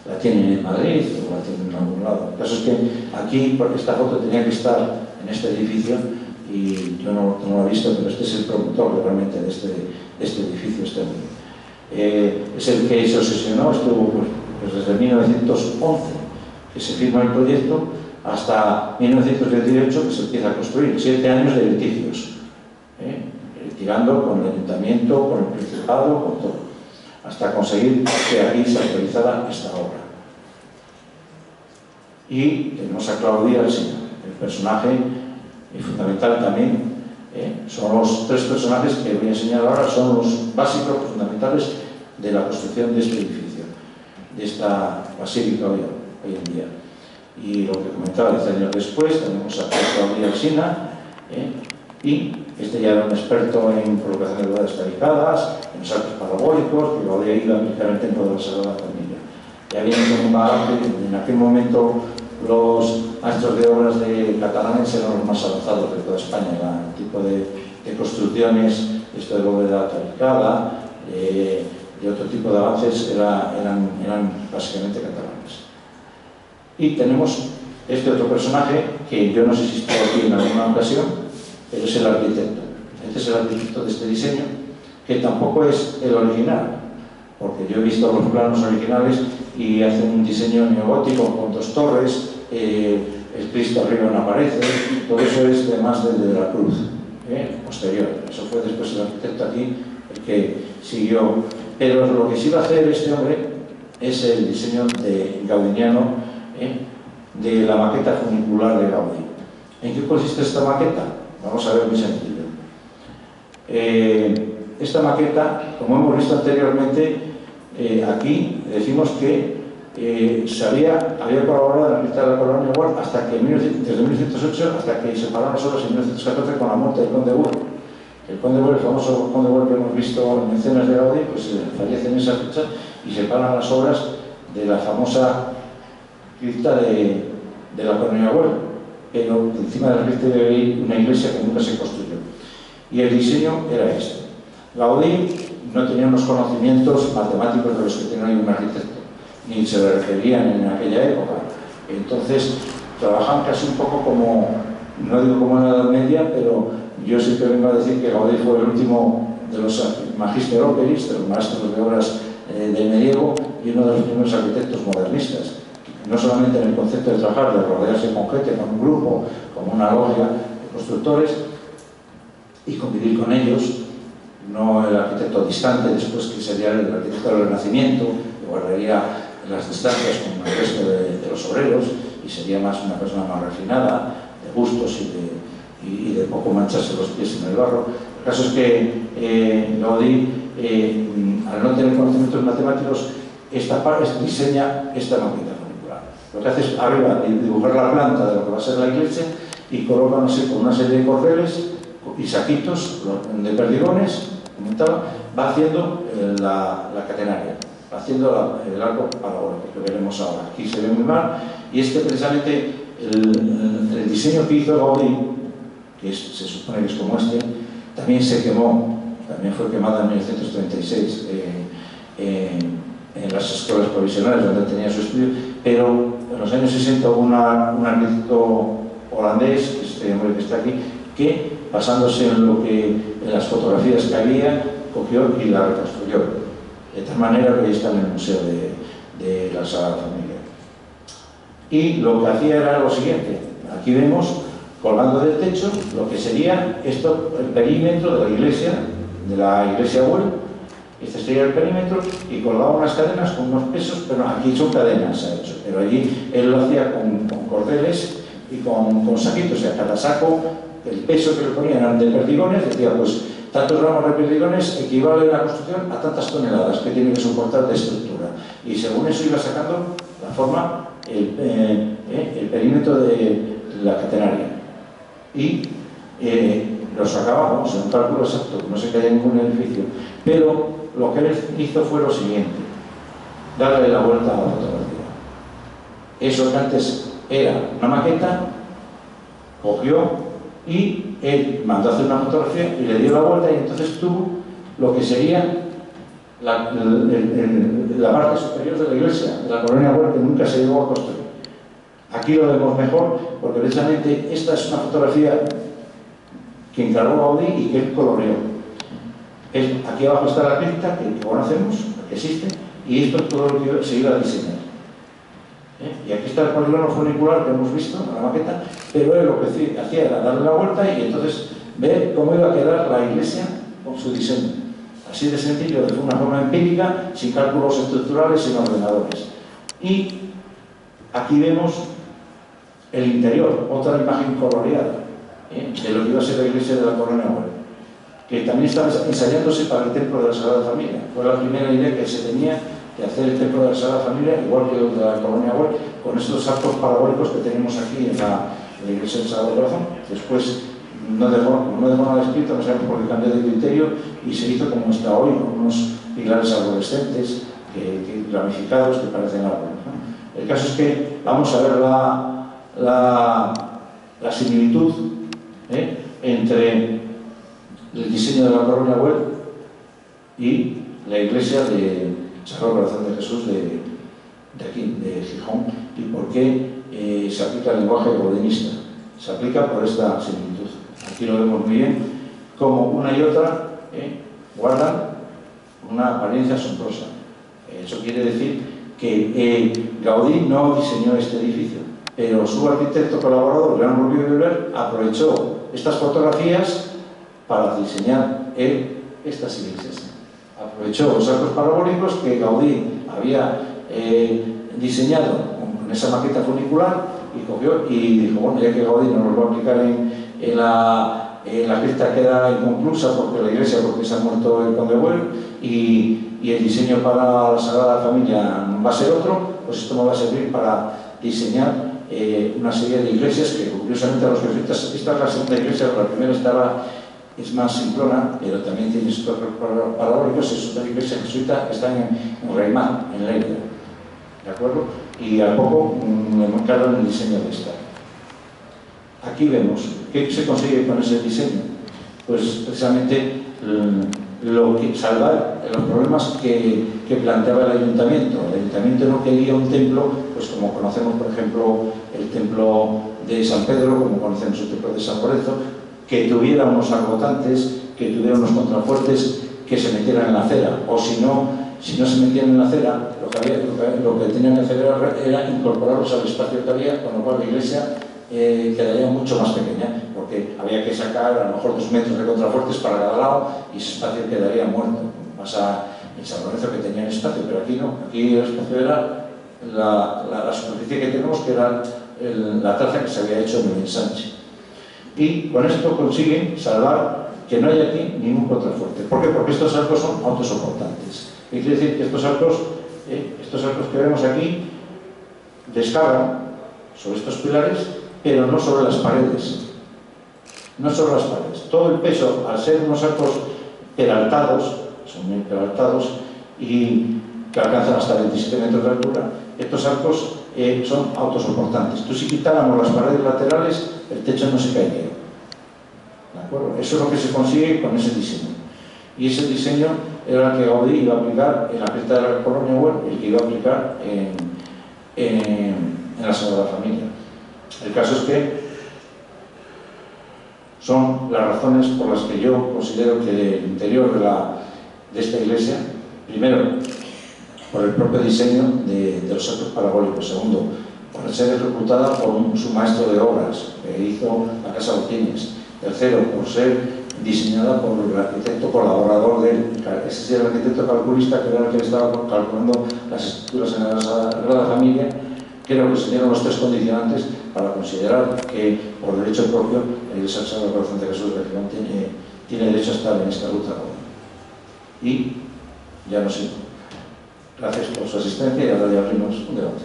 la tiene en Madrid o la tiene en algún lado. El caso es que aquí, porque esta foto tenía que estar en este edificio, y yo no lo he visto, pero este es el promotor realmente de este edificio, este hombre. Es el que se obsesionó, estuvo pues desde 1911, que se firma el proyecto, hasta 1918, que se empieza a construir, 7 años de litigios, litigando con el ayuntamiento, con el principado, con todo, hasta conseguir que aquí se actualizara esta obra. Y tenemos a Claudia Alsina, el personaje fundamental también. Son los 3 personajes que voy a enseñar ahora, son los básicos fundamentales de la construcción de este edificio, de esta basílica hoy en día. Y lo que comentaba 10 años después, tenemos a Claudia Alsina, y este ya era un experto en colocación de bodegas calificadas, en los arcos parabólicos, que lo había ido a aplicar en el templo de la Sagrada Familia. Ya viene con un bagaje, en aquel momento los maestros de obras de catalanes eran los más avanzados de toda España, el tipo de construcciones, esto de bóveda calificada, de otro tipo de avances eran básicamente catalanes. Y tenemos este otro personaje, que yo no sé si estuvo aquí en alguna ocasión, pero es el arquitecto. Este es el arquitecto de este diseño, que tampoco es el original, porque yo he visto los planos originales y hacen un diseño neogótico con 2 torres, el Cristo arriba no aparece, todo eso es de más de la cruz, posterior. Eso fue después el arquitecto aquí el que siguió. Pero lo que sí va a hacer este hombre es el diseño gaudiniano, de la maqueta funicular de Gaudí. ¿En qué consiste esta maqueta? Vamos a ver muy sencillo. Esta maqueta, como hemos visto anteriormente, aquí decimos que había colaborado en la lista de la colonia Guard desde 1908 hasta que se pararon las obras en 1914 con la muerte del conde Güell. El conde Güell, el famoso conde Güell que hemos visto en escenas de Gaudí, pues fallece en esa fecha y se paran las obras de la famosa cripta de la colonia Güell, pero encima de la cripta hay una iglesia que nunca se construyó. Y el diseño era este. Gaudí no tenía unos conocimientos matemáticos de los que tenía un arquitecto, ni se le referían en aquella época. Entonces trabajan casi un poco como, no digo como en la Edad Media, pero yo siempre vengo a decir que Gaudí fue el último de los magister operis, de los maestros de obras del medievo, y uno de los primeros arquitectos modernistas. No solamente en el concepto de trabajar, de rodearse con gente, con un grupo, como una logia de constructores, y convivir con ellos, no el arquitecto distante, después que sería el arquitecto del Renacimiento, que guardaría las distancias con el resto de los obreros, y sería más una persona más refinada, de gustos y de poco mancharse los pies en el barro. El caso es que Gaudí, al no tener conocimientos matemáticos, diseña esta maqueta funicular. Lo que hace es arriba dibujar la planta de lo que va a ser la iglesia y coloca, no sé, con una serie de cordeles y saquitos de perdigones, va haciendo la catenaria, va haciendo el arco parabólico, que veremos ahora. Aquí se ve muy mal, y precisamente el diseño que hizo Gaudí, que se supone que es como este, también se quemó, también fue quemada en 1936 en las escuelas provisionales donde tenía su estudio, pero en los años 60 hubo un arquitecto holandés, que es este hombre que está aquí, que basándose en las fotografías que había, cogió y la reconstruyó, de tal manera que ahí está en el Museo de la Sagrada Familia. Y lo que hacía era lo siguiente: aquí vemos colgando del techo lo que sería esto, el perímetro de la iglesia Güell. Este sería el perímetro, y colgaba unas cadenas con unos pesos, pero aquí son cadenas, se ha hecho, pero allí él lo hacía con cordeles y con saquitos, o sea, cada saco, el peso que le ponían eran de perdigones, decía, pues tantos gramos de perdigones equivale la construcción a tantas toneladas que tiene que soportar de estructura, y según eso iba sacando la forma, el perímetro de la catenaria, y lo sacábamos en un cálculo exacto, no se caía en ningún edificio, pero lo que él hizo fue lo siguiente: darle la vuelta a la fotografía. Eso que antes era una maqueta, cogió y él mandó a hacer una fotografía y le dio la vuelta, y entonces tuvo lo que sería la parte superior de la iglesia, de la colonia Güell, que nunca se llegó a construir. Aquí lo vemos mejor porque precisamente esta es una fotografía que encargó Gaudí y que él coloreó. Aquí abajo está la cripta que conocemos, que existe, y esto es todo lo que se iba a diseñar. Y aquí está el polígono funicular que hemos visto en la maqueta, pero él lo que hacía era darle la vuelta y entonces ver cómo iba a quedar la iglesia con su diseño. Así de sencillo, de una forma empírica, sin cálculos estructurales, sin ordenadores. Y aquí vemos el interior, otra imagen coloreada de lo que iba a ser la iglesia de la colonia Güell, que también estaba ensayándose para el templo de la Sagrada Familia. Fue la primera idea que se tenía de hacer el templo de la Sagrada Familia, igual que el de la colonia Güell, con estos arcos parabólicos que tenemos aquí en la iglesia del Sagrado Corazón. Después no dejó nada escrito, no sabemos por qué cambió de criterio y se hizo como está hoy, con unos pilares arborescentes ramificados que parecen árboles, ¿no? El caso es que vamos a ver la similitud entre el diseño de la colonia Güell y la iglesia de Sagrado Corazón de Jesús de aquí, de Gijón, y por qué se aplica el lenguaje gaudinista. Se aplica por esta similitud. Aquí lo vemos muy bien, como una y otra guardan una apariencia asombrosa. Eso quiere decir que Gaudí no diseñó este edificio, pero su arquitecto colaborador, Gran Rubio Viver, aprovechó estas fotografías para diseñar estas iglesias. Aprovechó los arcos parabólicos que Gaudí había diseñado con esa maqueta funicular y cogió y dijo, bueno, ya que Gaudí no nos va a aplicar en la cripta queda inconclusa porque la iglesia, porque se ha muerto el conde Güell, y el diseño para la Sagrada Familia va a ser otro, pues esto me va a servir para diseñar una serie de iglesias que, curiosamente, a los jesuitas, esta es la segunda iglesia, la primera es más simplona, pero también tiene estos parabólicos. Es una iglesia jesuita que está en Reimán, en Lérida, ¿de acuerdo? Y a poco me encargan el diseño de esta. Aquí vemos qué se consigue con ese diseño. Pues precisamente salvar los problemas que planteaba el ayuntamiento. El ayuntamiento no quería un templo, pues como conocemos, por ejemplo, el templo de San Pedro, como conocemos el templo de San Lorenzo, que tuviera unos arbotantes, que tuviera unos contrafuertes que se metieran en la acera, o si no se metían en la acera, lo que tenían que hacer era incorporarlos al espacio que había, con lo cual la iglesia quedaría mucho más pequeña, porque había que sacar a lo mejor 2 metros de contrafuertes para cada lado y ese espacio quedaría muerto. Pasa en San Lorenzo, que tenían espacio, pero aquí no. Aquí el espacio era la superficie que tenemos, que era la traza que se había hecho en el ensanche. Y con esto consiguen salvar que no haya aquí ningún contrafuerte. ¿Por qué? Porque estos arcos son autosoportantes. ¿Qué quiere decir? Que estos arcos que vemos aquí descargan sobre estos pilares, pero no sobre las paredes. No sobre las paredes. Todo el peso, al ser unos arcos peraltados, son muy peraltados, y que alcanzan hasta 27 metros de altura, estos arcos son autosoportantes. Tú, si quitáramos las paredes laterales, el techo no se caería. ¿De acuerdo? Eso es lo que se consigue con ese diseño. Y ese diseño era el que Gaudí iba a aplicar en la cripta de la colonia Güell, y el que iba a aplicar en la Sagrada Familia. El caso es que son las razones por las que yo considero que el interior de esta iglesia, primero, por el propio diseño de los arcos parabólicos. Segundo, por ser ejecutada por su maestro de obras, que hizo la Casa Ortínez. Tercero, por ser diseñada por el arquitecto colaborador de él. Ese es el arquitecto calculista, que era el que estaba calculando las estructuras en la Sagrada Familia. Creo que se dieron los 3 condicionantes para considerar que, por derecho propio, la Iglesia del Sagrado Corazón de Jesús de Gijón tiene derecho a estar en esta ruta. Y ya no sé. Gracias por su asistencia y ahora ya abrimos un debate.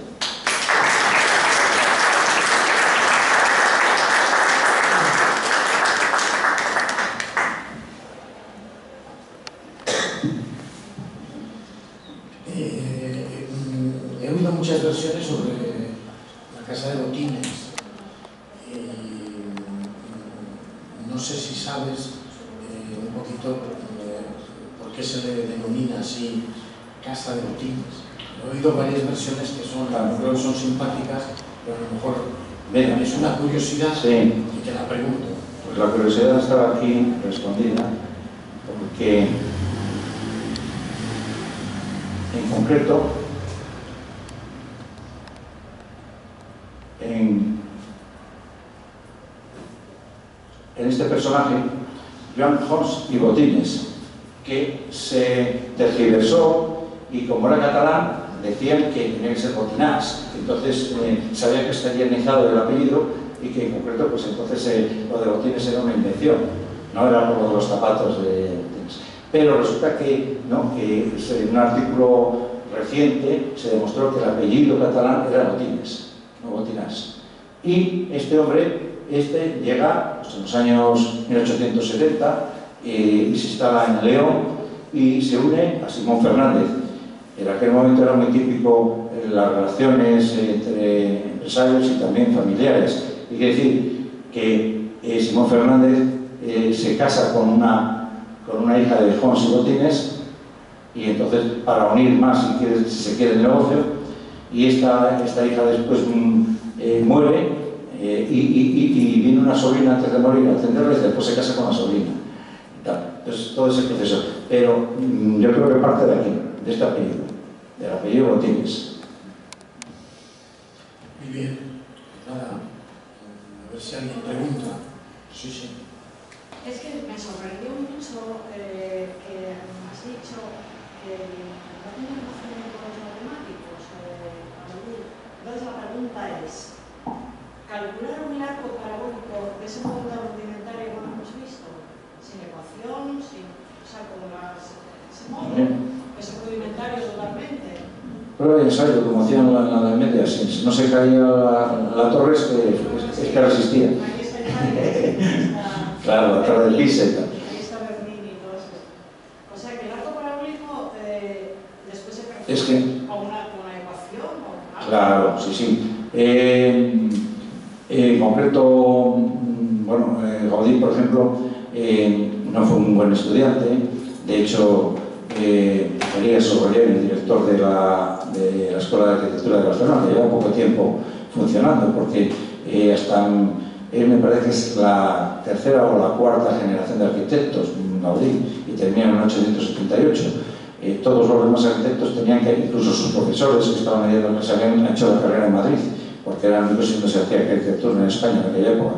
He oído muchas versiones sobre la casa de botines. No sé si sabes un poquito por qué se le denomina así casa de botines. He oído varias versiones que son, creo que son simpáticas, pero a lo mejor es una curiosidad y te la pregunto. Pues la curiosidad estaba aquí respondida, porque en concreto, en este personaje, Joan Hons y Botines, que se tergiversó y como era catalán, decían que tenía que ser Botinás, entonces se había castellanizado el apellido y que en concreto, pues entonces lo de Botines era una invención, no era como los zapatos de Botines. Pero resulta que, ¿no?, que en un artículo reciente se demostró que el apellido catalán era Botines, no Botinás. Y este hombre llega pues, en los años 1870 y se instala en León y se une a Simón Fernández. En aquel momento era muy típico las relaciones entre empresarios y también familiares. Y quiere decir que Simón Fernández se casa con una hija de Hons y Botines, y entonces para unir más si se quiere el negocio, y esta hija después muere y viene una sobrina antes de morir a atenderla y después se casa con la sobrina. Entonces todo ese proceso. Pero yo creo que parte de aquí, de este apellido, del apellido Botines. Muy bien. Nada, a ver si alguien pregunta. Sí, sí. Es que me sorprendió mucho que has dicho que no tenía conocimiento de los matemáticos. Entonces la pregunta es, ¿calcular un arco parabólico de ese modo rudimentario como hemos visto? Sin ecuación, o sea, con ese modo, es rudimentario totalmente. Prueba de ensayo, como hacían en la Edad Media, si no se caía la torre es que resistía. Aquí está el claro, la torre de Pisa y tal. Ahí está Bernini y todo eso. O sea que el arco parabólico después se perfecciona es que, con una ecuación o algo. Claro, sí. En concreto, bueno, Gaudí, por ejemplo, no fue un buen estudiante. De hecho, María Sobrellén, el director de la Escuela de Arquitectura de Barcelona, que lleva poco tiempo funcionando, porque él me parece que es la tercera o la cuarta generación de arquitectos, Gaudí, y termina en 1878. Todos los demás arquitectos tenían que, incluso sus profesores que estaban allá, que se habían hecho la carrera en Madrid, porque eran únicos y no se hacía arquitectura en España en aquella época,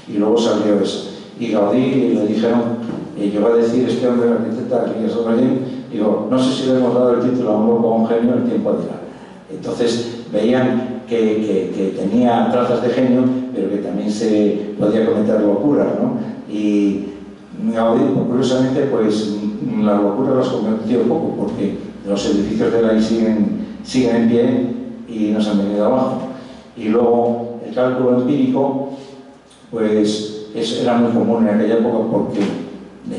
y luego salió eso. Y Gaudí le dijeron, llegó a decir este hombre arquitecta, María Sobrellén, digo, no sé si le hemos dado el título a un loco o a un genio, el tiempo dirá. Entonces veían que tenía trazas de genio, pero que también se podía cometer locuras, ¿no? Y Gaudí, curiosamente, pues las locuras las cometió poco, porque los edificios de la I siguen en pie y no se han venido abajo. Y luego el cálculo empírico, pues era muy común en aquella época, porque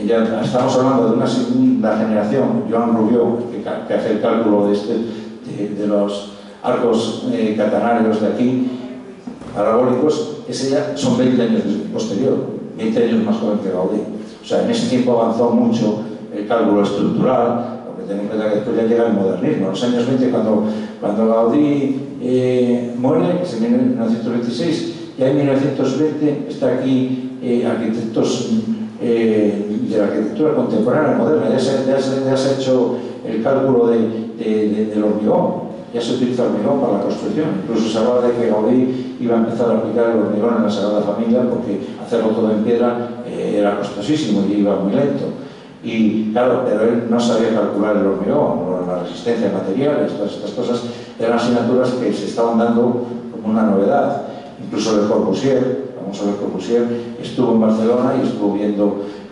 ya estamos hablando de una segunda generación, Joan Rubió, que hace el cálculo de los arcos catenarios de aquí, parabólicos, ese ya son 20 años posterior, 20 años más joven que Gaudí. O sea, en ese tiempo avanzó mucho el cálculo estructural, porque ten en cuenta que después ya llega el modernismo. En los años 20, cuando Gaudí muere, es en 1926, ya en 1920 está aquí arquitectos de la arquitectura contemporánea moderna. Ya se ha hecho el cálculo del hormigón, ya se utiliza el hormigón para la construcción. Incluso se habla de que Gaudí iba a empezar a aplicar el hormigón en la Sagrada Familia, porque hacerlo todo en piedra era costosísimo y iba muy lento. Y claro, pero él no sabía calcular el hormigón, la resistencia a materiales, todas estas cosas eran asignaturas que se estaban dando como una novedad. Incluso Le Corbusier, vamos a ver, Corbusier estuvo en Barcelona y estuvo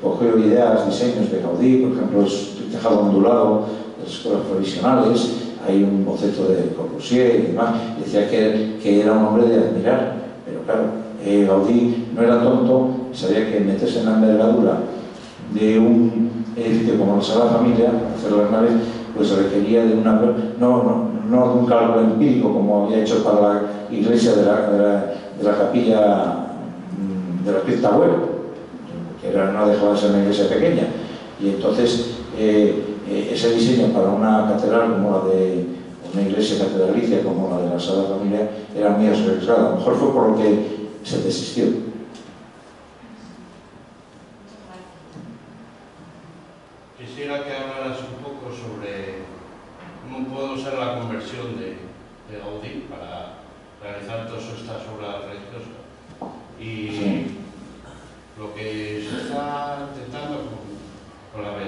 cogió ideas, diseños de Gaudí, por ejemplo, el tejado ondulado de las escuelas provisionales, hay un boceto de Corbusier y demás, y decía que era un hombre de admirar, pero claro, Gaudí no era tonto, sabía que meterse en la envergadura de un edificio como la Sagrada Familia, hacer las naves, pues requería de una... No no de un cálculo empírico como había hecho para la iglesia de la capilla de la Cripta Web, que no dejaba de ser una iglesia pequeña, y entonces ese diseño para una catedral como la de una iglesia catedralicia como la de la Sagrada Familia era muy arriesgado. A lo mejor fue por lo que se desistió. Quisiera que hablaras un poco sobre cómo pudo ser la conversión de Gaudí para realizar todas estas obras religiosas y Sí. lo que se está intentando con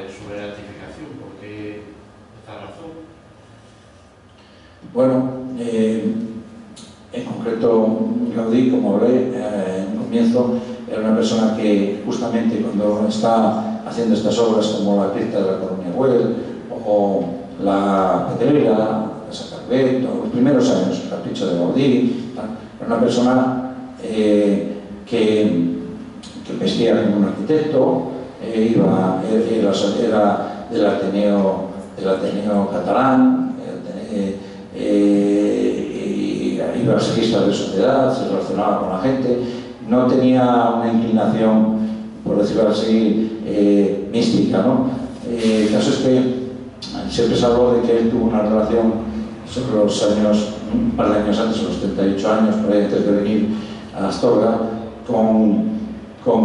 su beatificación. ¿Por qué esta razón? Bueno, en concreto Gaudí, como hablé en un comienzo, era una persona que justamente cuando está haciendo estas obras como la Cripta de la Coruña Güell o la Pedrera, la Sacarbet, los primeros años, el Capricho de Gaudí, era una persona que vestía como un arquitecto, era del Ateneo catalán, iba a fiestas de sociedad, se relacionaba con la gente, no tenía una inclinación, por decirlo así, mística, ¿no? El caso es que siempre se habló de que él tuvo una relación sobre los años, un par de años antes, los 38 años, por ahí antes de venir a Astorga, con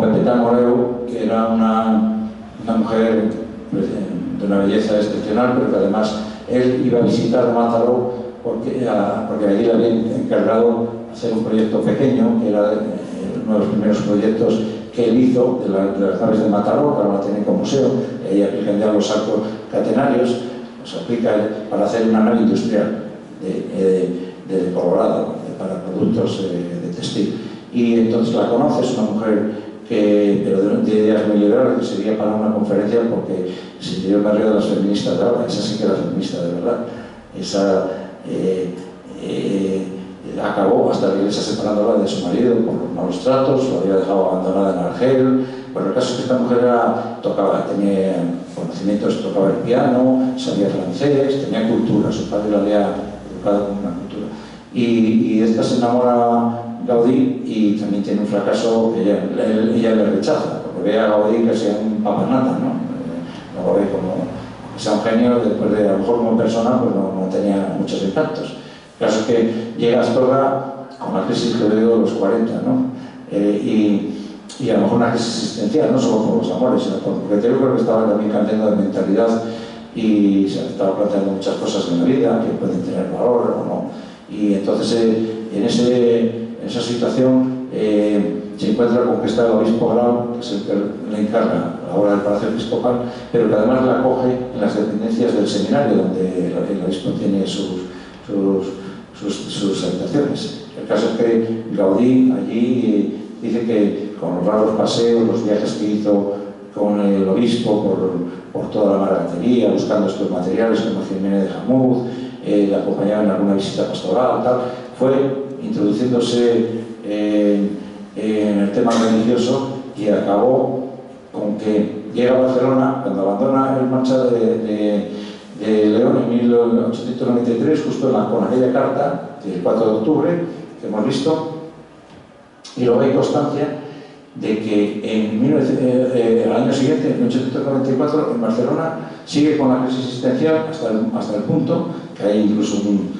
Pepeta Moreu, que era una mujer de una belleza excepcional, pero que además él iba a visitar Mataró porque allí le habían encargado hacer un proyecto pequeño, que era uno de los primeros proyectos que él hizo de las naves de Mataró, que ahora la tiene como museo, y ahí aplican ya los arcos catenarios, los aplica para hacer una nave industrial de Colorado, para productos de textil. Y entonces la conoce, es una mujer pero de ideas muy liberales, que sería para una conferencia, porque si yo me río de las feministas de ahora, esa sí que era feminista de verdad. Esa acabó hasta la iglesia separándola de su marido por los malos tratos, lo había dejado abandonada en Argel. Bueno, el caso es que esta mujer tenía conocimientos, tocaba el piano, sabía francés, tenía cultura, su padre la había educado con una cultura. Y esta se enamora Gaudí y también tiene un fracaso que ella le rechaza, porque ve a Gaudí que sea un papanata, ¿no? No lo ve como que sea un genio, después de a lo mejor como persona pues no tenía muchos impactos. El caso es que llega a Astorga con la crisis que de los 40, ¿no? Y a lo mejor una crisis existencial, no solo por los amores, sino porque yo creo que estaba también cambiando de mentalidad y se estaba planteando muchas cosas en la vida que pueden tener valor o no. Y entonces en esa situación se encuentra con que está el obispo Grau, que es el que le encarga la obra del Palacio Episcopal, pero que además la acoge en las dependencias del seminario, donde el obispo tiene sus habitaciones. El caso es que Gaudí allí dice que con los raros paseos, los viajes que hizo con el obispo por toda la maragatería, buscando estos materiales como Jiménez de Jamuz, le acompañaba en alguna visita pastoral, tal, fue introduciéndose en el tema religioso y acabó con que llega a Barcelona, cuando abandona el marcha de León en 1893, justo con aquella carta del 4 de octubre que hemos visto, y luego hay constancia de que el año siguiente, en 1894, en Barcelona, sigue con la crisis existencial hasta el punto que hay incluso un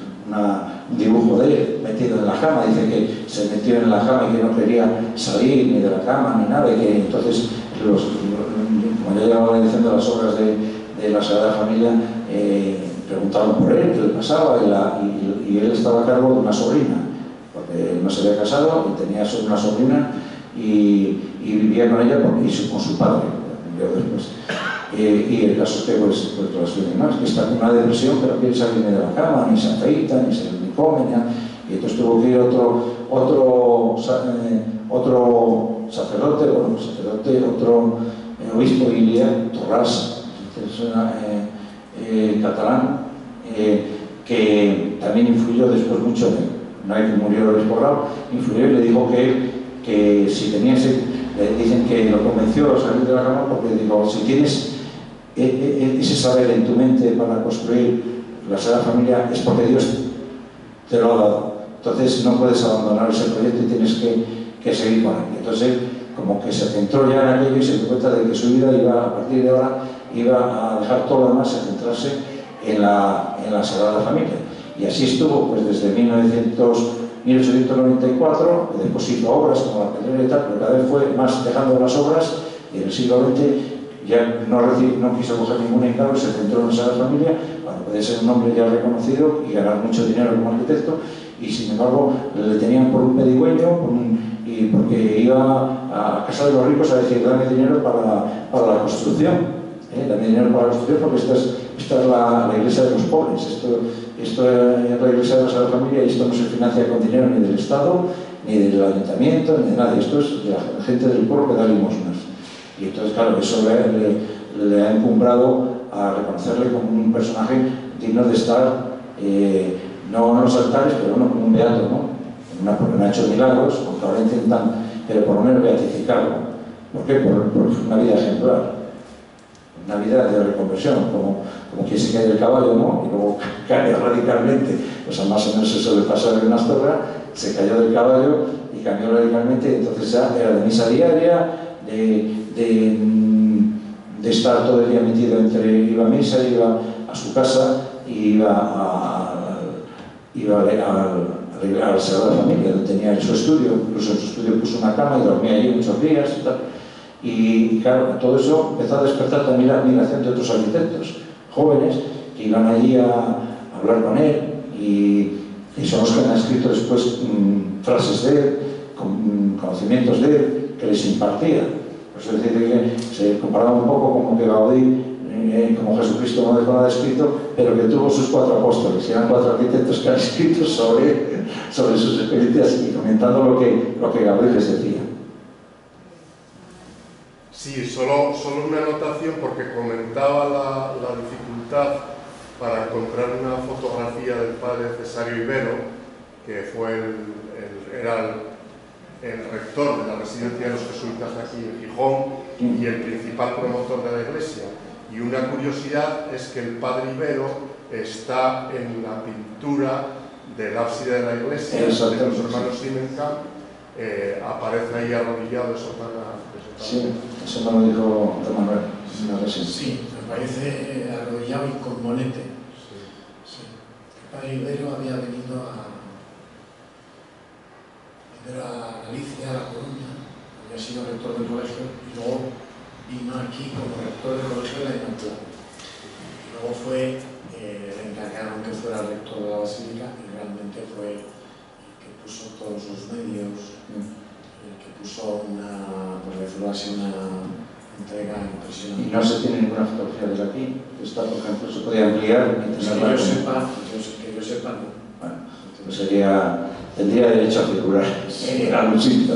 dibujo de él metido en la cama. Dice que se metió en la cama y que no quería salir ni de la cama ni nada, y que entonces como ya llevaban diciendo las obras de la Sagrada Familia, preguntaron por él, qué le pasaba, y él estaba a cargo de una sobrina, porque él no se había casado y tenía una sobrina y vivía con ella y con su padre, después. Y el caso es que pues las más, que está con una depresión, pero quiere salir de la cama, ni se afeita, ni come, y entonces tuvo que ir otro sacerdote, otro obispo Ilia Torras, catalán, que también influyó después mucho en él. Una vez que murió el obispo Grau, influyó y le dijo que si tenía dicen que lo convenció a salir de la cama porque digo, si tienes ese saber en tu mente para construir la Sagrada Familia es porque Dios te lo ha dado. Entonces no puedes abandonar ese proyecto y tienes que seguir con él. Entonces como que se centró ya en aquello y se dio cuenta de que su vida iba, a partir de ahora, iba a dejar todo lo demás y centrarse en la Sagrada Familia. Y así estuvo pues desde 1894, después hizo obras como la Pedrera y tal, pero cada vez fue más dejando las obras, y en el siglo XX ya no quiso coger ningún encargo y se centró en la Sagrada Familia, para poder ser un hombre ya reconocido y ganar mucho dinero como arquitecto, y sin embargo le tenían por un pedigüeño, y porque iba a casa de los ricos a decir: dame dinero para la construcción. Dame dinero para la construcción, porque esta es la iglesia de los pobres, esto es la iglesia de la Sagrada Familia, y esto no se financia con dinero ni del Estado, ni del Ayuntamiento, ni de nadie, esto es de la gente del pueblo que da limosnas. Y entonces, claro, eso le ha encumbrado a reconocerle como un personaje digno de estar, no en los altares, pero bueno, como un beato, ¿no? Porque no ha hecho milagros, aunque ahora intentan, pero por lo menos beatificarlo. ¿Por qué? Por una vida ejemplar. Una vida de reconversión, como quien se cae del caballo, ¿no? Y luego cae radicalmente, o sea, más o menos eso le pasó a Astorga, se cayó del caballo y cambió radicalmente, entonces ya era de misa diaria, de estar todo el día metido iba a misa, iba a su casa, y iba a la Sagrada Familia, donde tenía su estudio, incluso en su estudio puso una cama y dormía allí muchos días y tal. Y claro, todo eso empezó a despertar también la admiración de otros arquitectos jóvenes que iban allí a hablar con él, y son los que han escrito después frases de él, conocimientos de él, que les impartía. Por eso decir que se comparaba un poco como que Gaudí, como Jesucristo no dejó nada escrito, pero que tuvo sus 4 apóstoles, y eran 4 arquitectos que han escrito sobre sus experiencias y comentando lo que Gaudí les decía. Sí, solo una anotación, porque comentaba la dificultad para encontrar una fotografía del padre Cesario Ibero, que era el rector de la residencia de los jesuitas de aquí en Gijón y el principal promotor de la iglesia. Y una curiosidad es que el padre Ibero está en la pintura del ábside de la iglesia de los hermanos Simenkamp, aparece ahí arrodillado de sotana. Sí, eso me lo dijo Don Manuel. Sí, me parece arrodillado y con monete. Sí. El padre Ibero había venido a Galicia, a La Coruña, había sido rector del colegio, y luego vino aquí como rector del colegio de la Inmaculada. Y luego le encargaron que fuera rector de la Basílica, y realmente fue el que puso todos los medios, el que puso por decirlo así, una entrega impresionante. Y no se tiene ninguna fotografía desde aquí. Esta, por ejemplo, se podía ampliar y tenerla. Que yo sepa, no. Bueno, pues tendría derecho a figurar en algún sitio.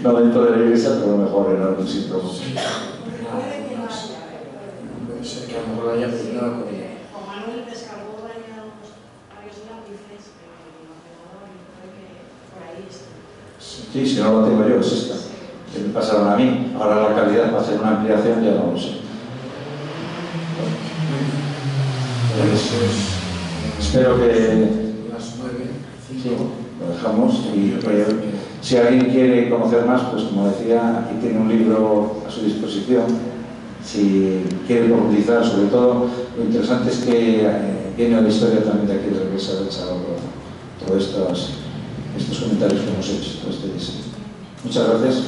No dentro de la iglesia, pero a lo mejor en algún sitio. Sí. Puede ser que a lo mejor haya figurado con ella. Juan Manuel descargó varios lápices del ordenador, y creo que por ahí está. Sí, si no lo tengo yo, es esta. Que me pasaron a mí. Ahora la calidad para hacer una ampliación ya no lo sé. Espero que... Las 9, 5. Sí, lo dejamos, y si alguien quiere conocer más, pues como decía, aquí tiene un libro a su disposición. Si quiere profundizar, sobre todo, lo interesante es que viene la historia también de aquí de la Iglesia del Salvador, todos estos comentarios que hemos hecho, todo este diseño. Muchas gracias.